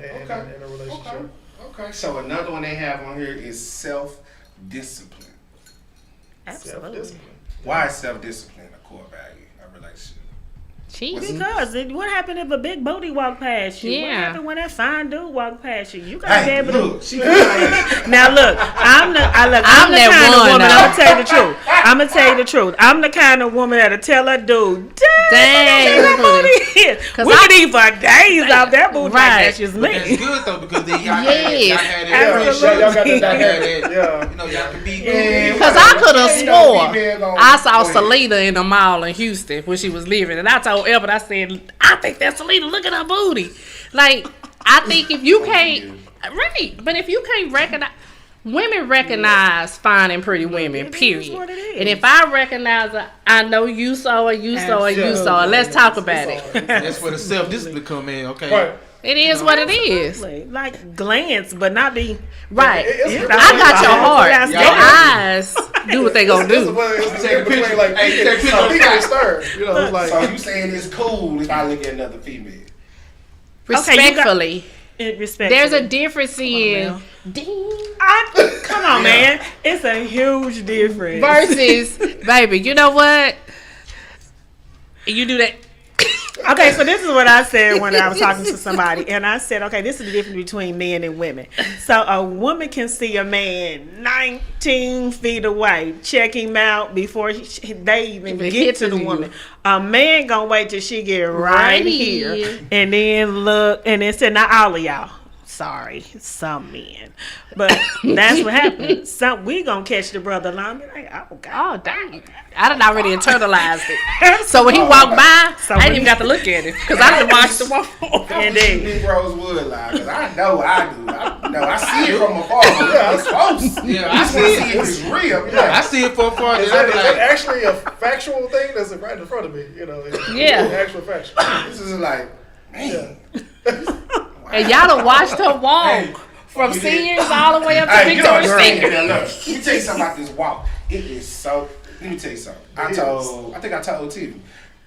relationship. Okay. So another one they have on here is self-discipline. Absolutely. Self-discipline. Why is self-discipline a core value of a relationship? Because what happened if a big booty walked past you? Yeah. What happened when that fine dude walked past you? You gotta be able Look, to. Now look, I'm the kind of woman. I'm gonna tell you the truth. I'm the kind of woman that'll tell a dude, "Dang, that booty is." We can eat for days off that booty. Like that's just me. That's good though because then y'all Yes, had that. absolutely. Y'all got that dynamic. Yeah. Y'all can be. Because I could have swore I saw Selena in the mall in Houston when she was leaving, and I told Albert, I said, I think that's Selena. Look at her booty. Like, I think if you can't, but if you can't recognize, women recognize fine and pretty women, period. And if I recognize her, I know you saw her, you saw her, you saw her. Let's talk about it. That's where the self-discipline come in, okay? Right. It is what it is. Like glance, but not be right. I got your heart. Your eyes do what they gonna do. Take a picture. Like, stir. So you saying it's cool if I look at another female? Respectfully. There's a difference in come on, man. It's a huge difference. Versus, baby, you know what? You do that. Okay, so this is what I said when I was talking to somebody, and I said, okay, this is the difference between men and women. So a woman can see a man 19 feet away, check him out before they even get to the woman. A man gonna wait till she get right here, and then look, and then say, now all of y'all, sorry, some men. But that's what happened. We gonna catch the brother along. Be like, oh God. Oh, dang. I done already internalized it. So when he walked by, I didn't even got to look at him because I didn't watch the walk. Indeed. Negroes would lie, because I know I do. I see it from afar. Yeah, it's close. Yeah, I see it. It's real. Yeah, I see it from afar. Is that actually a factual thing that's right in front of me? You know, Yeah. Actual factual. This is like, man. And y'all done watched her walk from seniors all the way up to Victoria's Secret. Let me tell you something about this walk. It is so. Let me tell you something. I think I told T.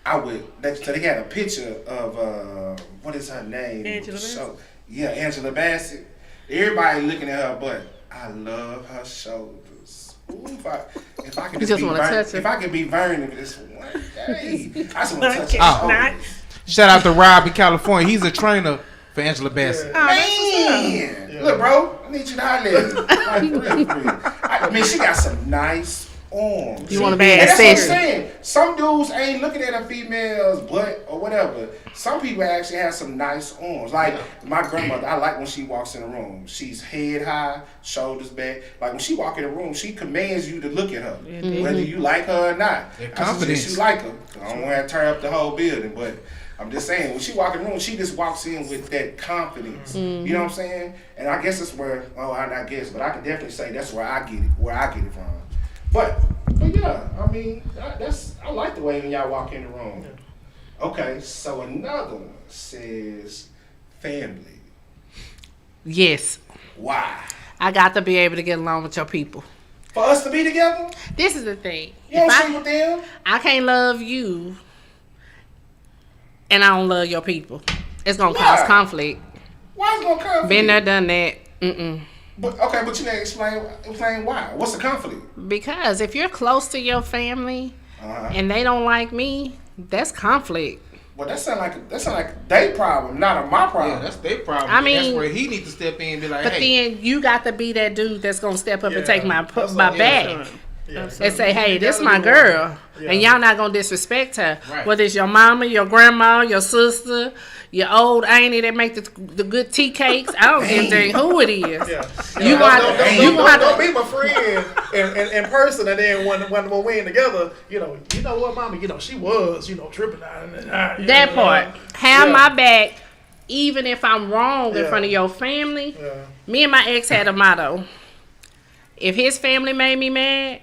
So they had a picture of what is her name? Angela Bassett. Yeah, Angela Bassett. Everybody looking at her butt. I love her shoulders. Ooh, if I could just want to touch her. If I could be Vernon for this one day, I just want to touch her shoulders. Shout out to Rob in California. He's a trainer for Angela Bassett. Man, look, bro, I need you to holler at me. Like, for real. I mean, she got some nice arms. You want to be in a That's what I'm session. saying. Some dudes ain't looking at a female's butt or whatever. Some people actually have some nice arms. Like my grandmother, I like when she walks in the room. She's head high, shoulders back. Like when she walk in the room, she commands you to look at her, whether you like her or not. That I confidence. suggest you like her. I don't want to tear up the whole building, but I'm just saying, when she walk in the room, she just walks in with that confidence. You know what I'm saying? And I guess that's where, I guess, but I can definitely say that's where I get it from. But yeah, I mean, I like the way when y'all walk in the room. Okay, so another one says family. Yes. Why? I got to be able to get along with your people. For us to be together? This is the thing. You don't sleep with them? I can't love you and I don't love your people. It's going to cause conflict. Why is it going to conflict? Been there, done that. Mm-mm. But you gotta explain why. What's the conflict? Because if you're close to your family and they don't like me, that's conflict. Well, that sound like their problem, not my problem. Yeah, that's their problem. I mean, that's where he needs to step in and be like, but hey. then you got to be that dude that's gonna step up and take my back. Yeah. And say, hey, this my girl. And y'all not gonna disrespect her. Right. Whether it's your mama, your grandma, your sister, your old auntie that make the good tea cakes. I don't give a dang who it is. You don't be my friend in person, and then when we ain't together, you know what, mama, she was, tripping out. That part. Have my back, even if I'm wrong in front of your family. Yeah. Me and my ex had a motto. If his family made me mad,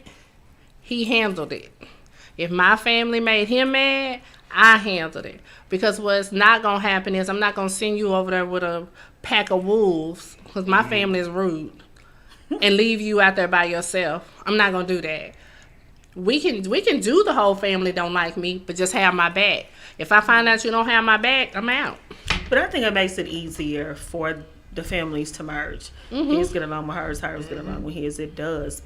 he handled it. If my family made him mad, I handled it. Because what's not going to happen is I'm not going to send you over there with a pack of wolves, because my family is rude, and leave you out there by yourself. I'm not going to do that. We can do the whole family don't like me, but just have my back. If I find out you don't have my back, I'm out. But I think it makes it easier for the families to merge. His get along with hers get along with his. It does.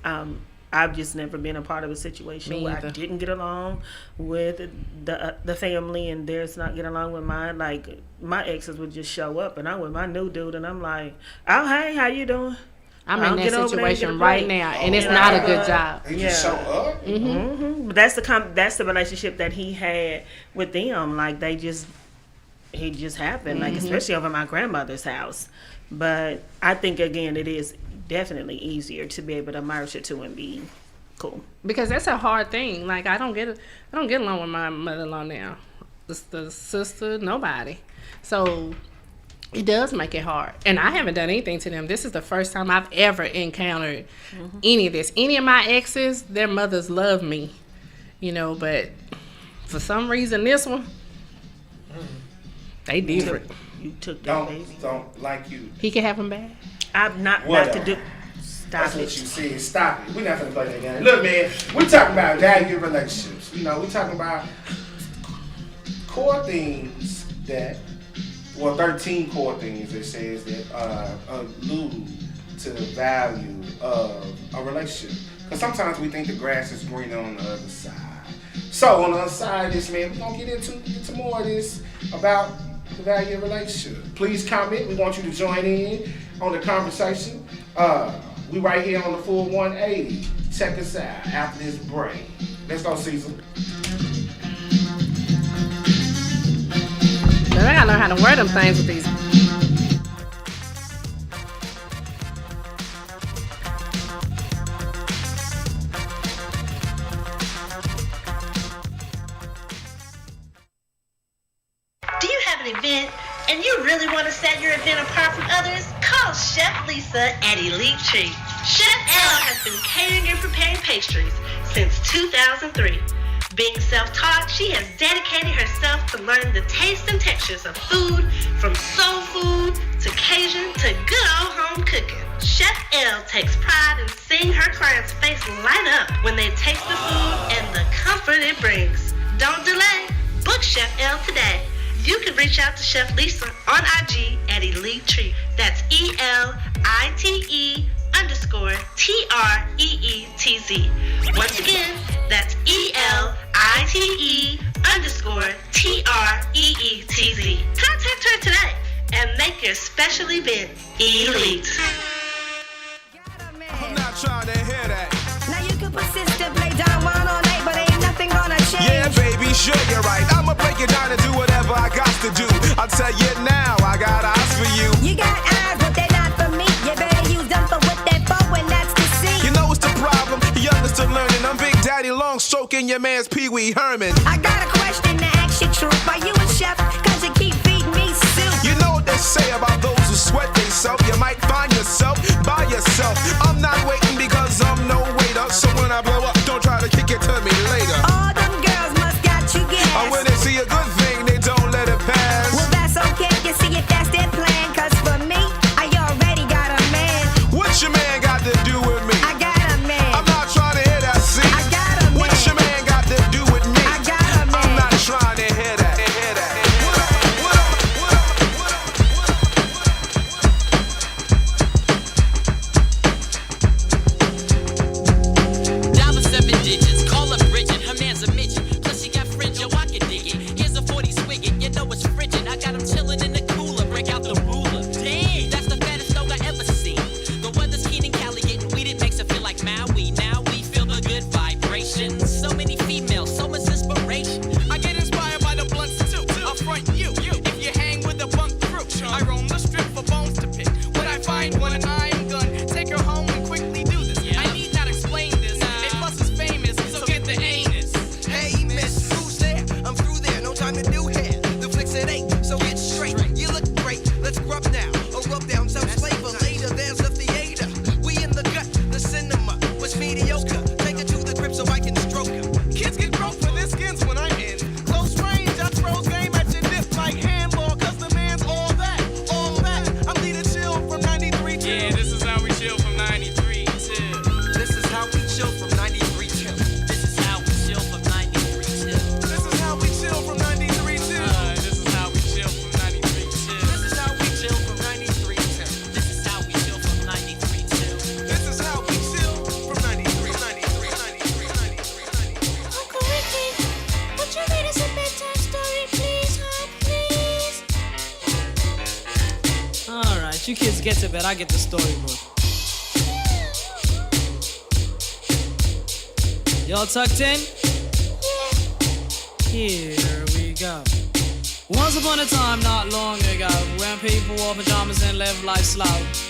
I've just never been a part of a situation where I didn't get along with the family and theirs not get along with mine. Like my exes would just show up and I'm with my new dude and I'm like, oh hey, how you doing? I'm in that situation right now, and it's not a good job. He just show up. But that's the relationship that he had with them. Like it just happened. Like especially over my grandmother's house. But I think again, it is definitely easier to be able to merge the two and be cool. Because that's a hard thing. Like I don't get along with my mother-in-law now. The sister, nobody. So it does make it hard. And I haven't done anything to them. This is the first time I've ever encountered any of this. Any of my exes, their mothers love me, but for some reason this one, they different. You took that baby. Don't like you. He can have them back. I'm not to do. That's what you said. Stop it. We're not gonna play that game. Look, man, we're talking about value relationships. We're talking about core things 13 core things it says that allude to the value of a relationship. Because sometimes we think the grass is greener on the other side. So on the other side of this, man, we're gonna get into more of this about the value of relationship. Please comment. We want you to join in on the conversation. We right here on the full 180. Check us out after this break. Let's go, Caesar. I gotta learn how to wear them things with these. have an event and you really want to set your event apart from others, call Chef Lisa at Elite Treat. Chef L has been catering and preparing pastries since 2003. Being self-taught, she has dedicated herself to learn the tastes and textures of food, from soul food to Cajun to good old home cooking. Chef L takes pride in seeing her clients' face light up when they taste the food and the comfort it brings. Don't delay. Book Chef L today. You can reach out to Chef Lisa on IG at Elite Treat. That's ELITE_TREETZ. Once again, that's ELITE_TREETZ. Contact her today and make your special event elite. I'm not trying to hear that. Now you can persist to play Don Juan all night, but ain't nothing gonna change. Yeah, baby, sure you're right. I'ma break it down and do whatever I got to do. I'll tell you now, I got eyes for you. You got eyes, but they're not for me. You better use them for what they're for, and that's to see. You know what's the problem? Young is still learning. I'm Big Daddy Long stroking your man's Pee Wee Herman. I got a question to ask you, truth. Are you a chef? Cause you keep feeding me soup. You know what they say about those who sweat themselves. You might find yourself by yourself. I'm not waiting because I'm no waiter. So when I blow up, don't try to kick it to me later. All them girls must got you gas. Or when they see a good thing, they don't let it pass. Well, that's okay. You see if that's their plan. Cause for me, I already got a man. What your man got to do with me? I got a man. I'm not trying to hear that, see? I got a man. What your man got to do with me? I got a man. I'm not trying to hear that. Dollar 7 digits, call up Bridget, her man's a midget. Plus she got fringe, yo, I can dig it. Here's a 40 swigget, you know it's frigid. I got him chillin' in the cooler, break out the ruler. Damn, that's the fattest dog I ever seen. The weather's keen in Cali, getting weed, it makes it feel like Maui. Now we feel the good vibrations. So many females, so much inspiration. I get inspired by the blunts too. I'll front you. If you hang with the punk crew, I roam the strip for bones to pick. When I find one and I'm gun, take her home and quickly do this. I need not explain this. A plus is famous, so get the anus. Hey, miss, who's there? I'm through there, no time to do hair. The flicks at 8, so get straight. You look great, let's grub now. Or rub down some flavor later, there's the theater. We in the gut, the cinema was mediocre. Take her to the crib so I can stroke her. Kids get broke for their skins when I'm in. Close range, I throws game at your dip like handball, cause the man's all that, all that. I'm leading chill from 93 to. Yeah, this is how we chill from 93 to. This is how we chill from 93 till. This is how we chill from 93 to. This is how we chill from 93 to. This is how we chill from 93 to. This is how we chill from 93 till. This is how we chill from 93 to. This is how we chill from 93, 93, 93, 93. Uncle Ricky, would you read us a bedtime story, please, hon, please? Alright, you kids get to bed, I get the storybook. Y'all tucked in? Here we go. Once upon a time, not long ago, when people wore pajamas and lived life slow,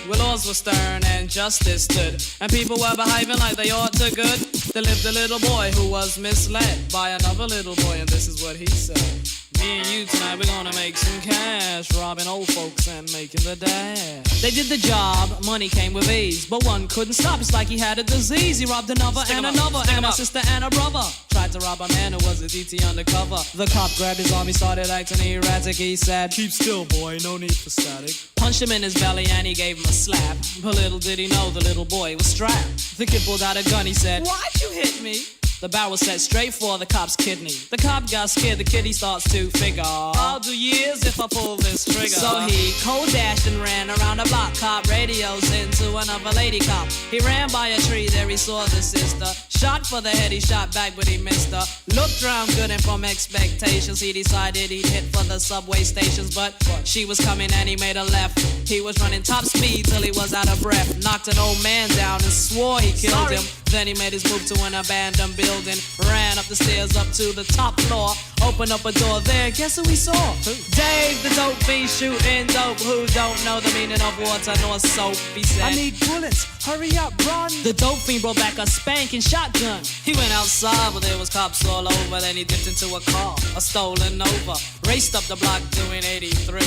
where laws were stern and justice stood, and people were behaving like they ought to good, there lived a little boy who was misled by another little boy, and this is what he said. Me and you tonight, we're gonna make some cash, robbing old folks and making the dash. They did the job, money came with ease, but one couldn't stop, it's like he had a disease. He robbed another and another, and a sister and a brother. Tried to rob a man who was a DT undercover. The cop grabbed his arm, he started acting erratic. He said, keep still, boy, no need for static. Punched him in his belly and he gave him a slap. But little did he know the little boy was strapped. The kid pulled out a gun, he said, why'd you hit me? The barrel set straight for the cop's kidney. The cop got scared, the kid he starts to figure, I'll do years if I pull this trigger. So he cold dashed and ran around the block. Cop radios into another lady cop. He ran by a tree, there he saw the sister. Shot for the head, he shot back but he missed her. Looked round good and from expectations he decided he'd hit for the subway stations. But she was coming and he made a left. He was running top speed till he was out of breath. Knocked an old man down and swore he killed him. Then he made his move to an abandoned building. Ran up the stairs up to the top floor. Open up a door there, guess who we saw? Dave the dope fiend shooting dope. Who don't know the meaning of water nor soap? He said, I need bullets, hurry up, run. The dope fiend brought back a spanking shotgun. He went outside, but there was cops all over. Then he dipped into a car, a stolen Nova. Raced up the block doing 83.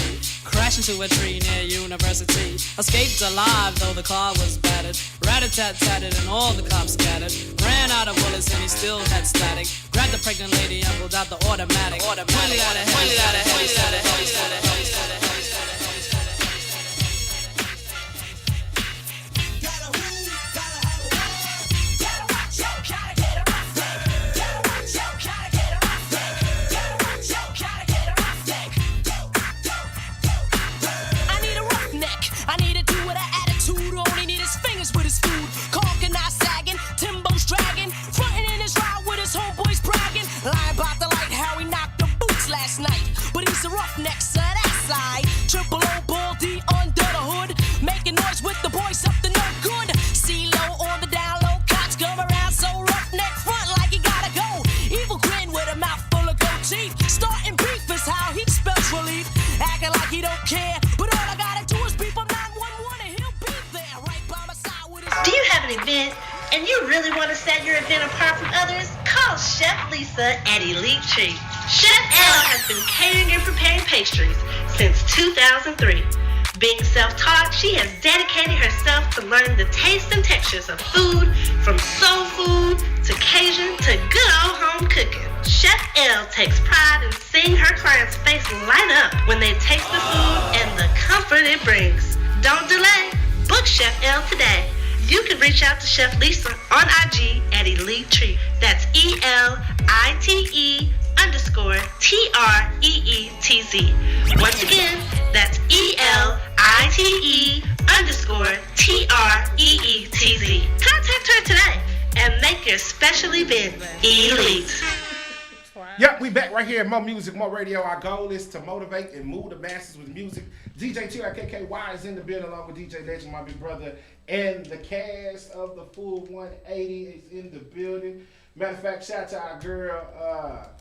Crashed into a tree near University. Escaped alive, though the car was battered. Rat-a-tat-tatted and all the cops scattered. Ran out of bullets and he still had static. Grabbed the pregnant lady and pulled out the automatic. Pointed at her head. Roughneck, so that side. Triple O, Ball D under the hood. Making noise with the boys up to no good. C-Lo on the down low. Cops come around so roughneck front like he gotta go. Evil grin with a mouth full of gold teeth. Starting beef is how he spells relief. Acting like he don't care. But all I gotta do is beep on 911 and he'll be there right by my side with his... Do you have an event and you really want to set your event apart from others? Call Chef Lisa at Elite Treat. Chef L has been catering and preparing pastries since 2003. Being self-taught, she has dedicated herself to learn the tastes and textures of food, from soul food to Cajun to good old home cooking. Chef L takes pride in seeing her clients' face light up when they taste the food and the comfort it brings. Don't delay. Book Chef L today. You can reach out to Chef Lisa on IG at Elite Treat. That's ELITE_TREETZ. Once again, that's ELITE_TREETZ. Contact her today and make your special event elite. Yep, we back right here at More Music, More Radio. Our goal is to motivate and move the masses with music. DJ TRKKY is in the building along with DJ Legend, my big brother, and the cast of the Full 180 is in the building. Matter of fact, shout out to our girl,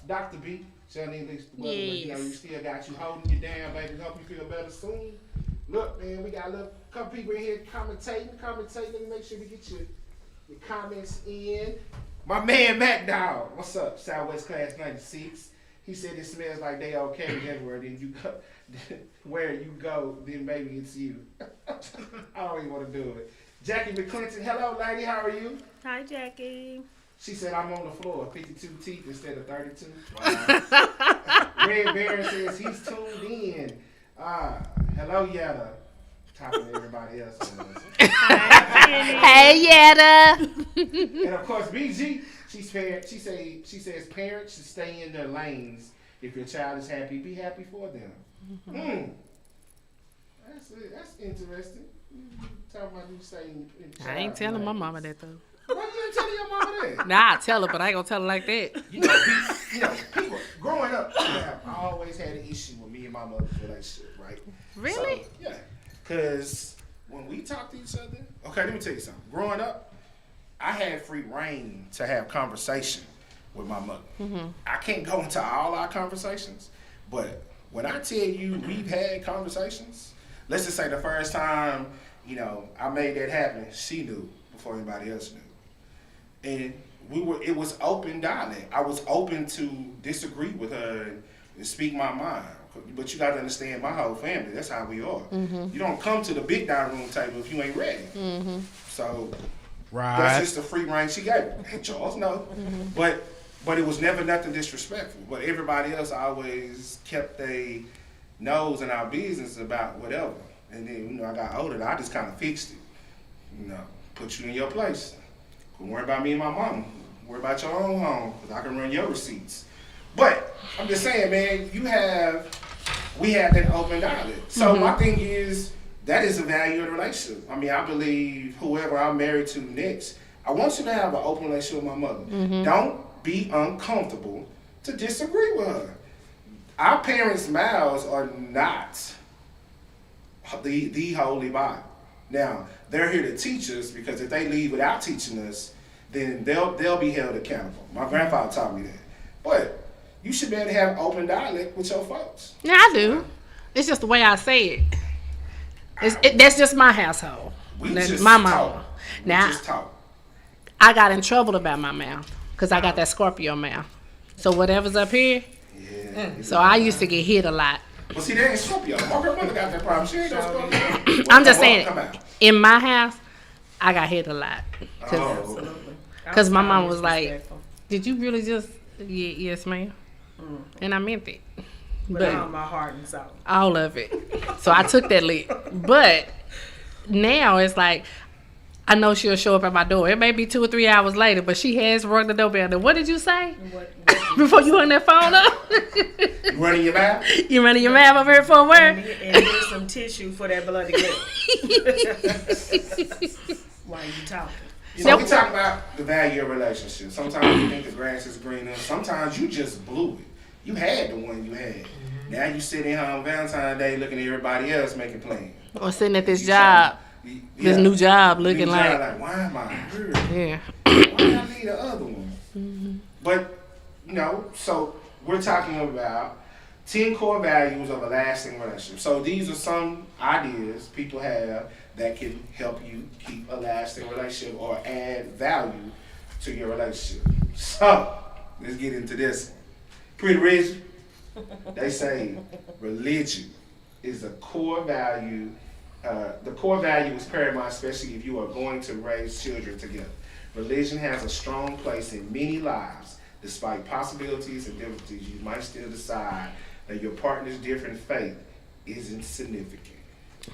Dr. B. You know, you still got you holding you down, baby. Hope you feel better soon. Look, man, we got a couple people in here commentating. Let me make sure we get your comments in. My man, Mac Dog. What's up? Southwest Class 96. He said it smells like they okay everywhere. Then you go, where you go, then maybe it's you. I don't even want to do it. Jackie McClinton. Hello, lady. How are you? Hi, Jackie. She said I'm on the floor, 52 teeth instead of 32. Wow. Red Baron says he's tuned in. Hello, Yetta. Talking to everybody else. Hey, Yetta. And of course, BG. She says parents should stay in their lanes. If your child is happy, be happy for them. That's interesting. Talking about you saying. I ain't telling my mama that though. Why you ain't telling your mama that? Nah, I tell her, but I ain't gonna tell her like that. You know, people growing up, I always had an issue with me and my mother's relationship, right? Really? So, yeah. Because when we talk to each other, okay, let me tell you something. Growing up, I had free reign to have conversation with my mother. Mm-hmm. I can't go into all our conversations, but when I tell you we've had conversations, let's just say the first time, you know, I made that happen, she knew before anybody else knew. And it was open dialogue. I was open to disagree with her and speak my mind. But you got to understand, my whole family, that's how we are. Mm-hmm. You don't come to the big dining room table if you ain't ready. Mm-hmm. So right. That's just the free reign she gave me. Charles, no. Mm-hmm. But it was never nothing disrespectful. But everybody else always kept their nose in our business about whatever. And then, you know, I got older, I just kind of fixed it. You know, put you in your place. Don't worry about me and my mama. Worry about your own home, because I can run your receipts. But I'm just saying, man, we have that open dialogue. So my thing is, that is a value of the relationship. I mean, I believe whoever I'm married to next, I want you to have an open relationship with my mother. Mm-hmm. Don't be uncomfortable to disagree with her. Our parents' mouths are not the Holy Bible. Now, they're here to teach us, because if they leave without teaching us, then they'll be held accountable. My grandfather taught me that. But you should be able to have open dialect with your folks. Yeah, I do. It's just the way I say it. That's just my household. That's just my talk. mama. Now, Just talk. I got in trouble about my mouth because I got that Scorpio mouth. So whatever's up here. So I used to get hit a lot. Well, see, that ain't Scorpio. My grandmother got that problem. She ain't no Scorpio. I'm just saying, in my house, I got hit a lot. Oh. Because my mom was like, did you really just, yes, ma'am. And I meant it. With all my heart and soul. All of it. So I took that lick. But now it's like, I know she'll show up at my door. It may be 2 or 3 hours later, but she has rung the doorbell. Now, what did you say? Before you hung that phone up? You running your mouth? You running your mouth over here for a word? And here's some tissue for that bloody lip. While you talking. So we talk about the value of relationships. Sometimes you think the grass is greener. Sometimes you just blew it. You had the one you had. Now you sitting here on Valentine's Day looking at everybody else making plans. Or sitting at this job. This new job looking like, why am I here? Yeah. Why do I need the other one? But, so we're talking about 10 core values of a lasting relationship. So these are some ideas people have that can help you keep a lasting relationship or add value to your relationship. So, let's get into this one. Pretty rich, they say religion is a core value. The core value is paramount, especially if you are going to raise children together. Religion has a strong place in many lives. Despite possibilities and difficulties, you might still decide that your partner's different faith isn't significant.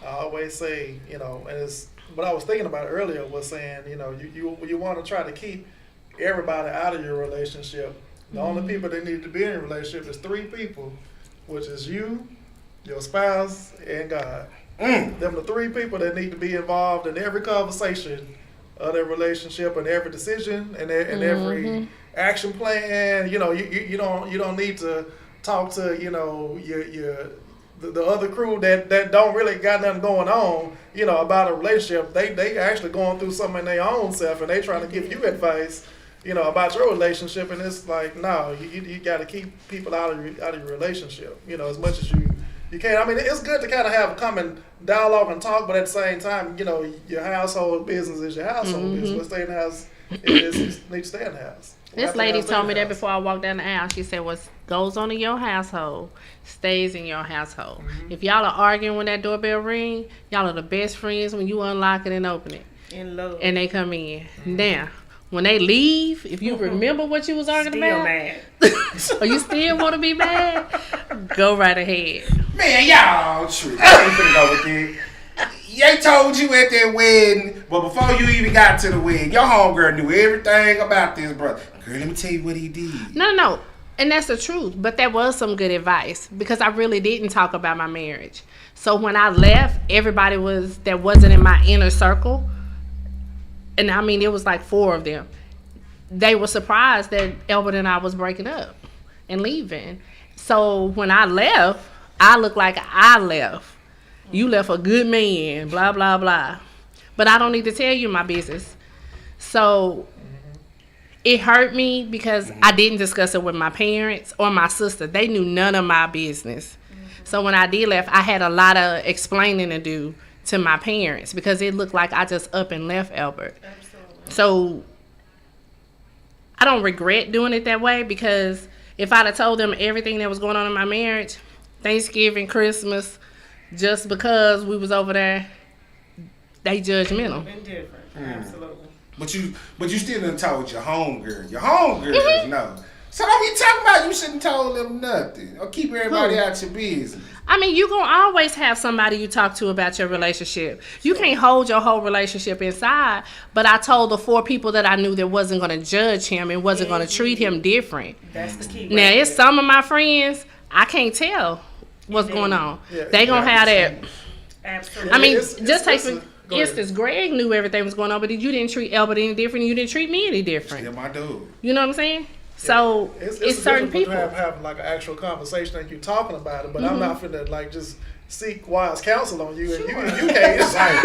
I always say, and it's what I was thinking about earlier was saying, you want to try to keep everybody out of your relationship. The only people that need to be in a relationship is 3 people, which is you, your spouse, and God. Them the 3 people that need to be involved in every conversation of their relationship and every decision and every action plan. You don't need to talk to the other crew that don't really got nothing going on about a relationship. They actually going through something in their own self and they trying to give you advice about your relationship, and it's like, no, you got to keep people out of your relationship as much as you can. I mean, it's good to kind of have a common dialogue and talk, but at the same time, your household business is your household business. What stay in the house needs to stay in the house. This lady told me that before I walked down the aisle. She said, what goes on in your household stays in your household. If y'all are arguing when that doorbell ring, y'all are the best friends when you unlock it and open it. In love. And they come in. Now, when they leave, if you remember what you was arguing about, mad. or you still want to be mad, go right ahead. Man, y'all true. I ain't finna go with it. They told you at that wedding, but before you even got to the wedding, your homegirl knew everything about this brother. Girl, let me tell you what he did. No. And that's the truth. But that was some good advice because I really didn't talk about my marriage. So when I left, everybody that wasn't in my inner circle, and I mean, it was like 4 of them. They were surprised that Albert and I was breaking up and leaving. So when I left, I looked like I left. You left a good man, blah, blah, blah. But I don't need to tell you my business. So it hurt me because I didn't discuss it with my parents or my sister. They knew none of my business. So when I did left, I had a lot of explaining to do to my parents because it looked like I just up and left Albert. Absolutely. So I don't regret doing it that way because if I'd have told them everything that was going on in my marriage, Thanksgiving, Christmas, just because we was over there, they judgmental. Indifferent. Absolutely. But you still done told your homegirl. Your homegirls know. So don't be talking about you shouldn't told them nothing or keep everybody out your business. I mean, you gonna always have somebody you talk to about your relationship. You can't hold your whole relationship inside. But I told the 4 people that I knew that wasn't gonna judge him and wasn't gonna treat him different. That's the key. Now, it's some of my friends I can't tell what's going on. Yeah, they gonna have that. Absolutely. I mean, just take for instance, Greg knew everything was going on, but you didn't treat Albert any different. You didn't treat me any different. Still my dude. You know what I'm saying? So it's certain people. Having like an actual conversation and you talking about it, but I'm Mhm. not finna like just seek wise counsel on you, and you can't.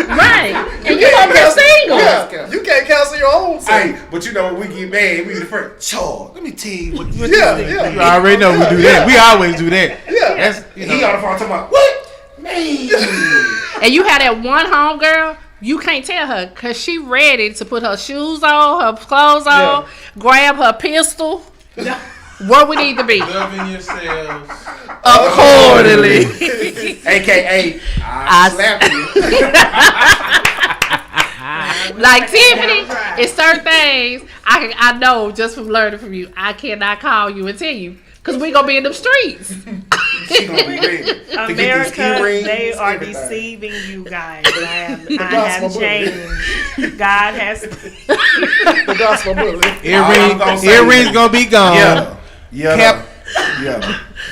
Right. And you gonna be single. Yeah, you can't counsel your own self. Hey, but you know when we get mad, we the first. Charles, let me tell you what. Yeah. You already know we do that. We always do that. Yeah. That's, He on the phone talking about what? Man. And you had that one home girl, you can't tell her because she ready to put her shoes on, her clothes on, grab her pistol. Where we need to be. Loving yourselves accordingly. AKA, I slap you. Like Tiffany, it's certain things I know just from learning from you. I cannot call you and tell you because we gonna be in them streets. America, they are deceiving you guys. I have changed. God has. The gospel bully. Earrings gonna be gone. Yeah.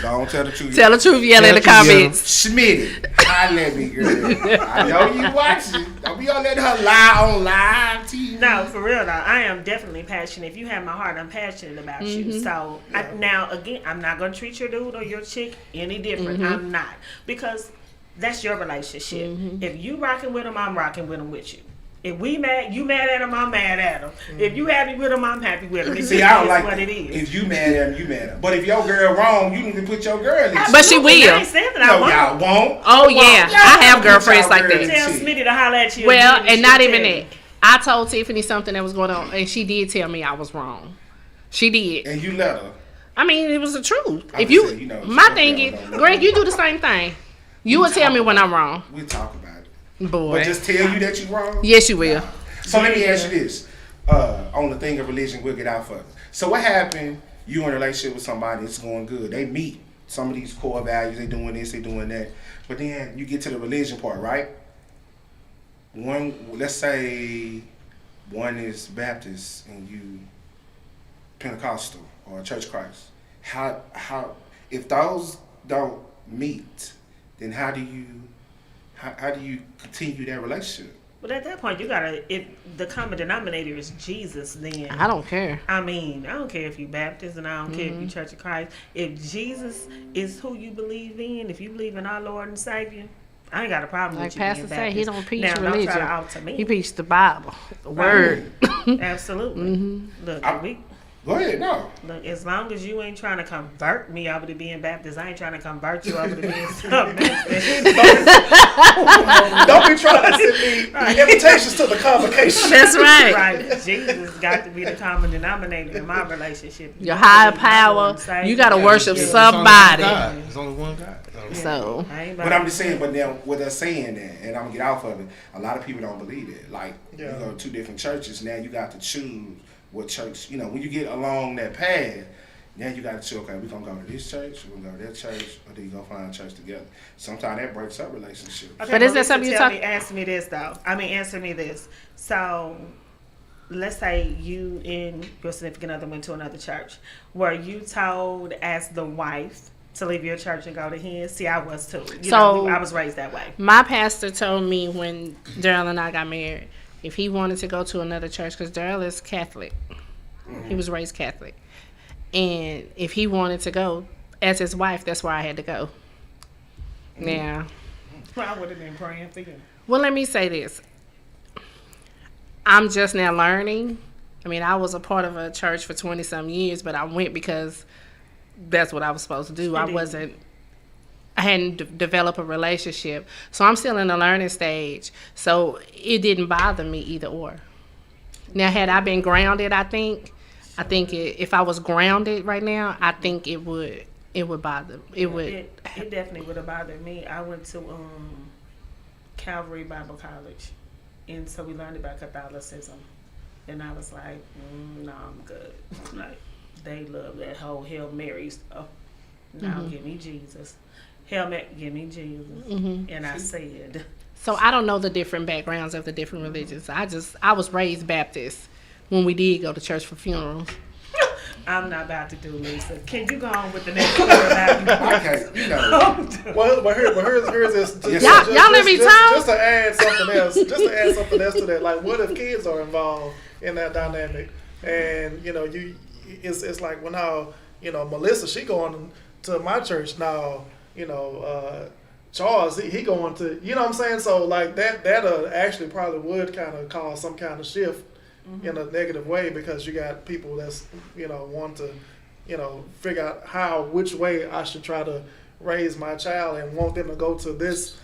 Don't tell the truth. Tell the truth, yell in the comments. Schmitty, holla at me, girl. I know you watching. Don't be on letting her lie on live TV. No, for real though. I am definitely passionate. If you have my heart, I'm passionate about you. So now again, I'm not gonna treat your dude or your chick any different. I'm not, because that's your relationship. If you rocking with him, I'm rocking with him with you. If we mad, you mad at him, I'm mad at him. If you happy with him, I'm happy with him. See, I don't like what that. it is. If you mad at him, you mad at him. But if your girl wrong, you need to put your girl in. But she will. I ain't saying that I No, won't. y'all won't. Oh yeah, I have girlfriends like that. Tell Smitty to holler at you. Well, again, and not she'll even tell that. you. I told Tiffany something that was going on, and she did tell me I was wrong. She did. And you let her. I mean, it was the truth. I If would you, say, you know, my she thing don't is, know. Greg, you do the same thing. You will tell me when I'm wrong. We'll talk about it. Boy. But just tell you that you wrong? Yes, you will. So let me ask you this. On the thing of religion, we'll get out for it. So what happened, you in a relationship with somebody, it's going good. They meet some of these core values, they doing this, they doing that. But then you get to the religion part, right? Let's say one is Baptist and you Pentecostal or Church of Christ. How if those don't meet, then how do you continue that relationship? But at that point, you gotta. If the common denominator is Jesus, then I don't care. I mean, I don't care if you Baptist, and I don't care if you Church of Christ. If Jesus is who you believe in, if you believe in our Lord and Savior, I ain't got a problem Like with you Pastor being say, Baptist. he don't preach now, religion. Don't try to alter me. He preach the Bible, the Word. Absolutely. Look, Go ahead, no. Look, as long as you ain't trying to convert me over to being Baptist, I ain't trying to convert you over to being something else. Don't be trying to send me invitations to the convocation. That's right. Right. Jesus got to be the common denominator in my relationship. Your higher power, you got to worship somebody. There's only one God. So, but I'm just saying, but now with us saying that, and I'm gonna get off of it, a lot of people don't believe it. Like, you go to two different churches, now you got to choose what church, when you get along that path, now you got to choose, okay, we're gonna go to this church, we're gonna go to that church, or then you go find a church together. Sometimes that breaks up relationships. Okay, but is that something you talk? Answer me this though. Answer me this. So, let's say you and your significant other went to another church. Were you told as the wife to leave your church and go to his? See, I was too. I was raised that way. My pastor told me when Daryl and I got married, if he wanted to go to another church, because Daryl is Catholic. He was raised Catholic. And if he wanted to go, as his wife, that's where I had to go. Now, Well, I would have been praying for you. Well, let me say this. I'm just now learning. I mean, I was a part of a church for 20-some years, but I went because that's what I was supposed to do. I hadn't developed a relationship. So I'm still in the learning stage. So it didn't bother me either or. Now, had I been grounded, I think if I was grounded right now, I think it would bother. It definitely would have bothered me. I went to Calvary Bible College, and so we learned about Catholicism, and I was like, no, I'm good. Like, they love that whole Hail Mary stuff. Now give me Jesus. Hail Mary, give me Jesus. And I said. So I don't know the different backgrounds of the different religions. I was raised Baptist when we did go to church for funerals. I'm not about to do Lisa. Can you go on with the next one? Okay, you know. well, here's this. Y'all let me talk. Just to add something else. To that. Like, what if kids are involved in that dynamic? And you it's like when now Melissa, she going to my church now. Charles, he going to, you know what I'm saying? So like that actually probably would kind of cause some kind of shift in a negative way, because you got people that's want to figure out which way I should try to raise my child and want them to go to this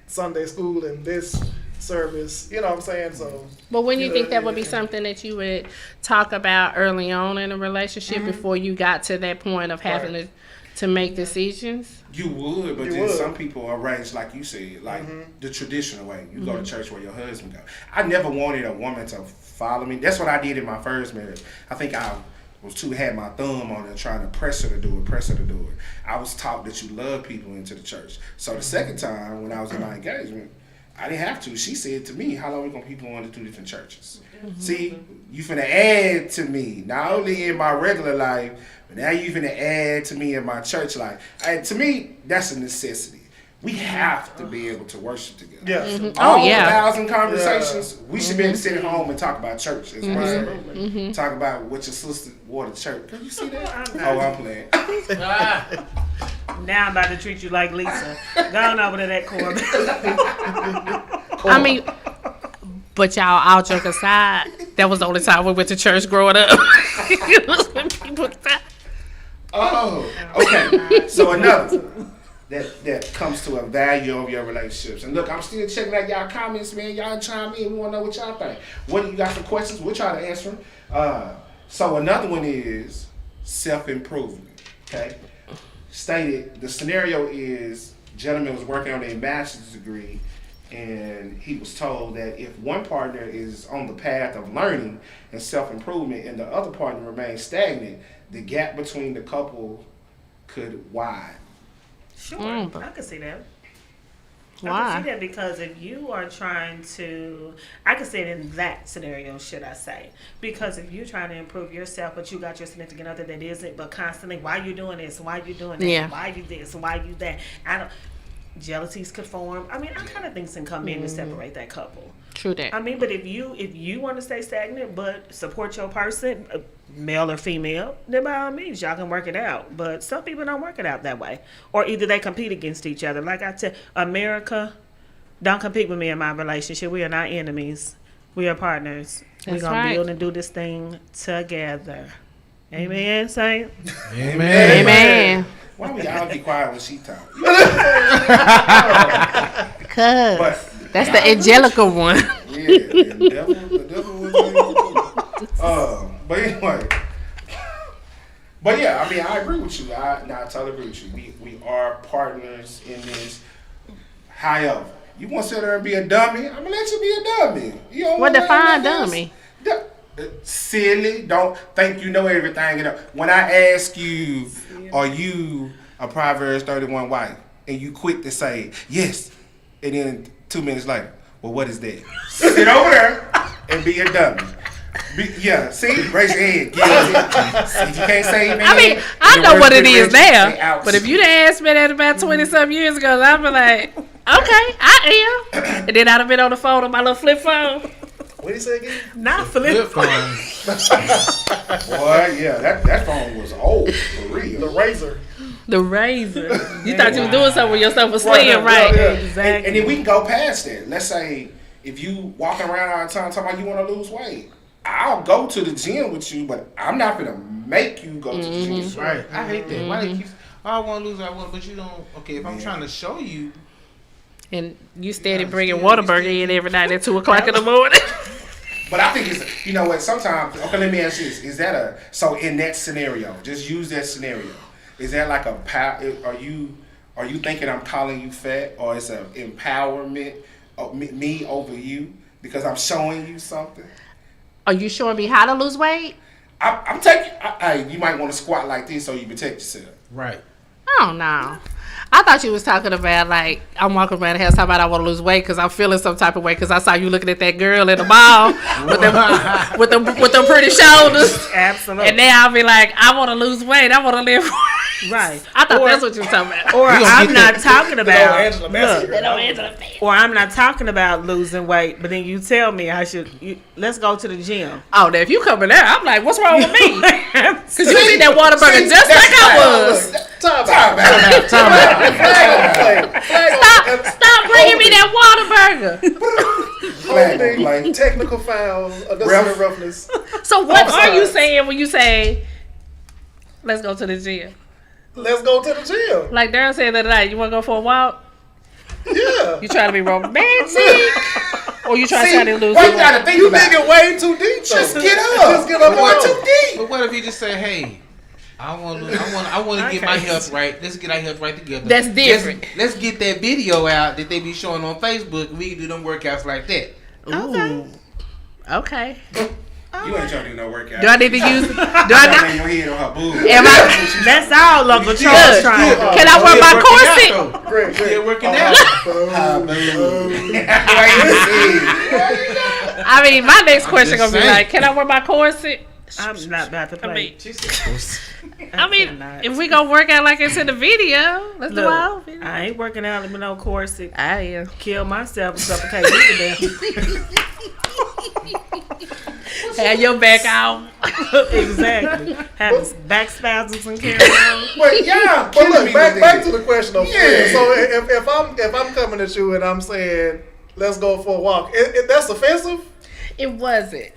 Sunday school and this service, you know what I'm saying? So but when you think that would be something that you would talk about early on in a relationship before you got to that point of having to make decisions? You would, but then some people arrange, like you said, like the traditional way. You go to church where your husband go. I never wanted a woman to follow me. That's what I did in my first marriage. I think I had my thumb on it, trying to press her to do it. I was taught that you love people into the church. So the second time, when I was in my engagement, I didn't have to. She said to me, how long are we going to people going to 2 different churches? See, you finna add to me, not only in my regular life, but now you finna add to me in my church life. To me, that's a necessity. We have to be able to worship together. Yeah. All 1,000 conversations, we should be able to sit at home and talk about church as well. Talk about what your sister wore to church. Can you see that? I'm playing. Now I'm about to treat you like Lisa. Go on over to that corner. I mean, but y'all, all joke aside, that was the only time we went to church growing up. It was when people died. Oh, okay. So another that comes to a value of your relationships. And look, I'm still checking out y'all comments, man. Y'all chime in. We want to know what y'all think. What do you got for questions? We'll try to answer them. So another one is self-improvement. Okay. Stated, the scenario is, gentleman was working on a master's degree, and he was told that if one partner is on the path of learning and self-improvement and the other partner remains stagnant, the gap between the couple could widen. Sure, I can see that. Why? I can see that because if you are trying to, I can see it in that scenario, should I say. Because if you're trying to improve yourself, but you got your significant other that isn't, but constantly, why you doing this? Why you doing that? Yeah. Why you this? Why you that? Jealousies could form. I mean, I kind of things can come in to separate that couple. True that. I mean, but if you want to stay stagnant but support your person, male or female, then by all means y'all can work it out. But some people don't work it out that way, or either they compete against each other. Like I tell America, don't compete with me in my relationship. We are not enemies. We are partners. We're gonna build and do this thing together. Amen, Saint. Amen. Why we all be quiet when she talk? Cause that's the angelical one. Yeah, the devil was but anyway. But yeah, I mean, I agree with you. I totally agree with you. We are partners in this. However, you want to sit there and be a dummy? I'm gonna let you be a dummy. You don't what define dummy? Silly. Don't think you know everything. When I ask you, are you a Proverbs 31 wife? And you quick to say yes, and then 2 minutes later, well, what is that? Sit over there and be a dummy. See? Raise your hand. See, you can't say it, man. I mean, I know what it is now. But if you'd asked me that about 20-some years ago, I'd be like, okay, I am. And then I'd have been on the phone on my little flip phone. What did he say again? Not flip phone. Boy, yeah, that phone was old, for real. The razor. The razor. You thought you was doing something with yourself was slaying, right? Yeah. Exactly. And then we can go past that. Let's say if you walking around all the time talking about you want to lose weight, I'll go to the gym with you, but I'm not gonna make you go to the gym. Right. I hate that. Why they keep? I want to lose, but you don't. Okay, if I'm trying to show you. And you steady bringing Whataburger in every night at 2 o'clock in the morning. But I think it's, you know what, sometimes, okay, let me ask you this. Is that so in that scenario, just use that scenario. Is that like are you thinking I'm calling you fat, or it's an empowerment of me over you because I'm showing you something? Are you showing me how to lose weight? I'm taking, you might want to squat like this so you protect yourself. Right. Oh, no. I thought you was talking about, like, I'm walking around the house talking about I want to lose weight because I'm feeling some type of way because I saw you looking at that girl in the mall with them pretty shoulders. Absolutely. And now I'll be like, I want to lose weight. I want to live. Right. I thought that's what you were talking about. Or I'm not talking about. Angela Bassett. Or I'm not talking about losing weight, but then you tell me I should. Let's go to the gym. Oh, now if you coming there, I'm like, what's wrong with me? Because you eat that Whataburger just like I was. Time out. Stop bringing me that Whataburger. Technical fouls, unnecessary roughness. So what are you Offsides. saying when you say, let's go to the gym? Let's go to the gym. Like Daryl said the other night, you want to go for a walk? Yeah. You trying to be romantic? Or you trying to lose Why weight? you gotta think you digging way too deep. Just get up. Just get up. But Too deep. But what if you just say, hey, I want to get my health right. Let's get our health right together. That's different. Let's get that video out that they be showing on Facebook. We can do them workouts like that. Ooh. Okay. You ain't trying to do no workout. Do I need to use? Do I lay your head on her boob? Am I? That's all Uncle Charles trying. Can I wear my corset? Great. You're working out. I mean, my next question gonna be like, can I wear my corset? I'm not about to play. I mean, if we gonna work out like it's in the video, let's do all of it. I ain't working out with no corset. I am. Kill myself and suffocate you to Have your back out. Exactly. Have back spasms and carry on. But yeah, but look, back to the question of fear. So if I'm coming at you and I'm saying let's go for a walk, that's offensive. It wasn't.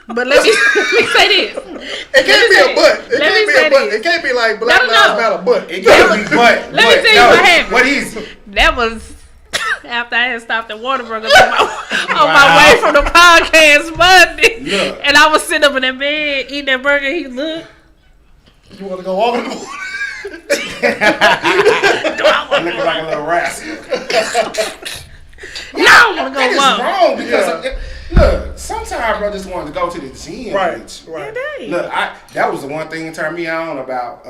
But let me say this. It can't be a butt. It can't be a butt. It can't be like Black Lives Matter butt. It can't be butt. Let me tell you what happened. What is it? That was after I had stopped at Whataburger on my way from the podcast Monday. Look. And I was sitting up in that bed eating that burger. He looked. You want to go walking? I'm looking like a little rascal. No, I want to go That walk. is wrong because look, sometimes bro just wanted to go to the gym. Right. Look, that was the one thing that turned me on about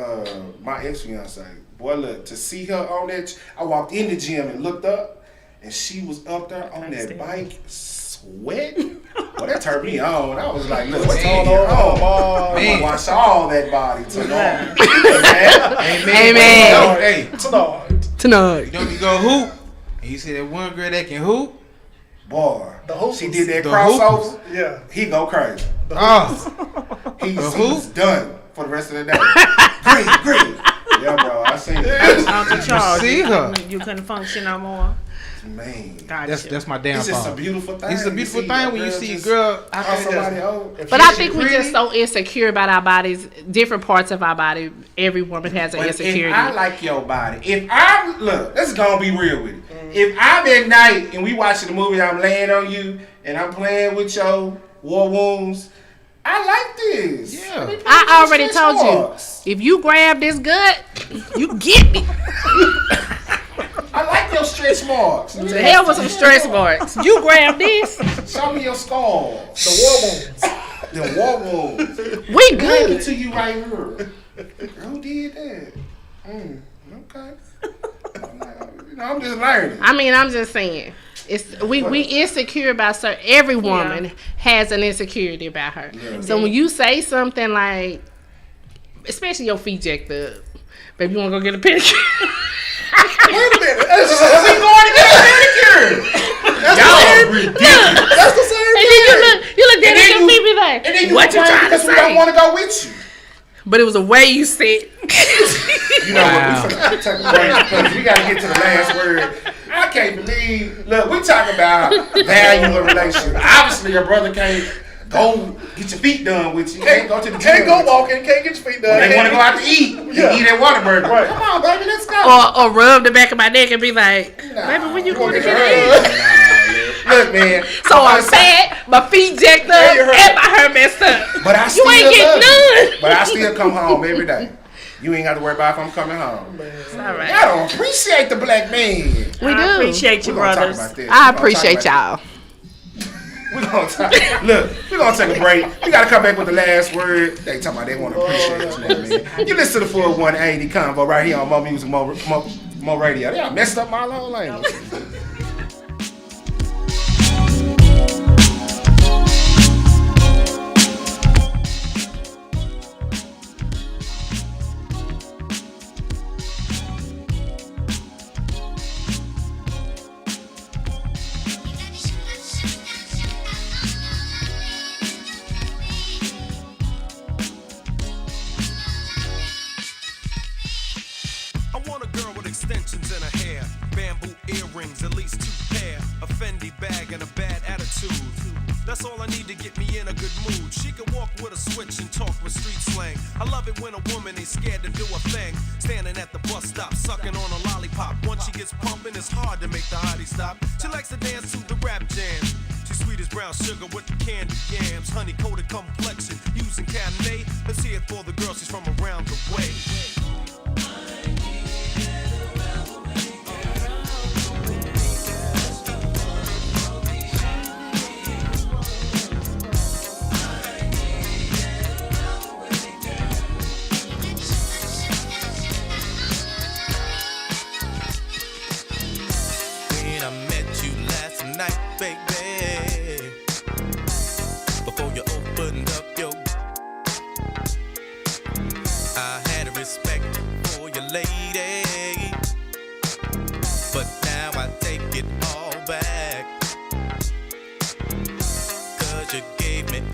my ex fiance. Boy, look, to see her on that, I walked in the gym and looked up, and she was up there on that bike sweating. Boy, that turned me on. I was like, look, what's going on? I'm gonna wash all that body tonight. Amen. Hey, Tonight. you know you go hoop, and you see that one girl that can hoop. Boy, she did that The crossover. Yeah. He go crazy. He's He's done for the rest of the day. Great. Yeah, bro, I seen it. Uncle Charles, see her. You couldn't function no more. Man, Gotcha. That's my damn it's just a beautiful thing. It's a beautiful You see thing a when you girl see a just girl. out somebody old. But I think we're just so insecure about our bodies, different parts of our body. Every woman has an But insecurity. if I like your body. If I look, let's gonna be real with it. If I'm at night and we watching the movie, I'm laying on you and I'm playing with your war wounds. I like this. Yeah. I already told you, if you grab this gut, you get me. I like your stretch marks. To hell with some stretch marks. You grab this. Show me your scars. The war wounds. The war wounds. We Give good. it to you right here. Who did that? Okay. I'm just learning. I mean, I'm just saying. It's we insecure about certain. Every woman has an insecurity about her. Yeah. So when you say something like, especially your feet jacked up, baby, you want to go get a pedicure? Wait a minute. We going to get a pedicure. Y'all ridiculous. That's the same And thing. then you look down at your feet, be like, And then you what you complain trying to because we don't say? want to go with you. But it was the way you said. You know what? We finna take a break because we got to get to the last word. I can't believe. Look, we talking about value of relationship. Obviously, your brother can't go get your feet done with you. Can't go to the Can't gym go with you. walking. Can't get your feet done. They want to go out to eat. Yeah. Eat at Whataburger. Right. Come on, baby, let's go. Or rub the back of my neck and be like, baby, when you going to get it? Look, man. So I'm sad, my feet jacked up, and my hair messed up. But I You still ain't getting love you. none. But I still come home every day. You ain't got to worry about if I'm coming home. It's all right. Y'all don't appreciate the black man. We I do. appreciate you, We're gonna talk brothers. about this. I We're gonna appreciate talk about y'all. We're gonna talk. Look, we're gonna take a break. We gotta come back with the last word. They talking about they want to appreciate us, man. You listen to the full 180 Convo right here on Mo Music, Mo Radio. They done messed up my whole language. extensions in her hair, bamboo earrings, at least 2 pair, a Fendi bag and a bad attitude. That's all I need to get me in a good mood. She can walk with a switch and talk with street slang. I love it when a woman ain't scared to do a thing. Standing at the bus stop, sucking on a lollipop. Once she gets pumping, it's hard to make the hottie stop. She likes to dance to the rap jam. She's sweet as brown sugar with the candy yams. Honey-coated complexion, using Cabernet. Let's hear it for the girl, she's from around the way. I met you last night, baby. Before you opened up your, I had a respect for your lady, but now I take it all back. 'Cause you gave me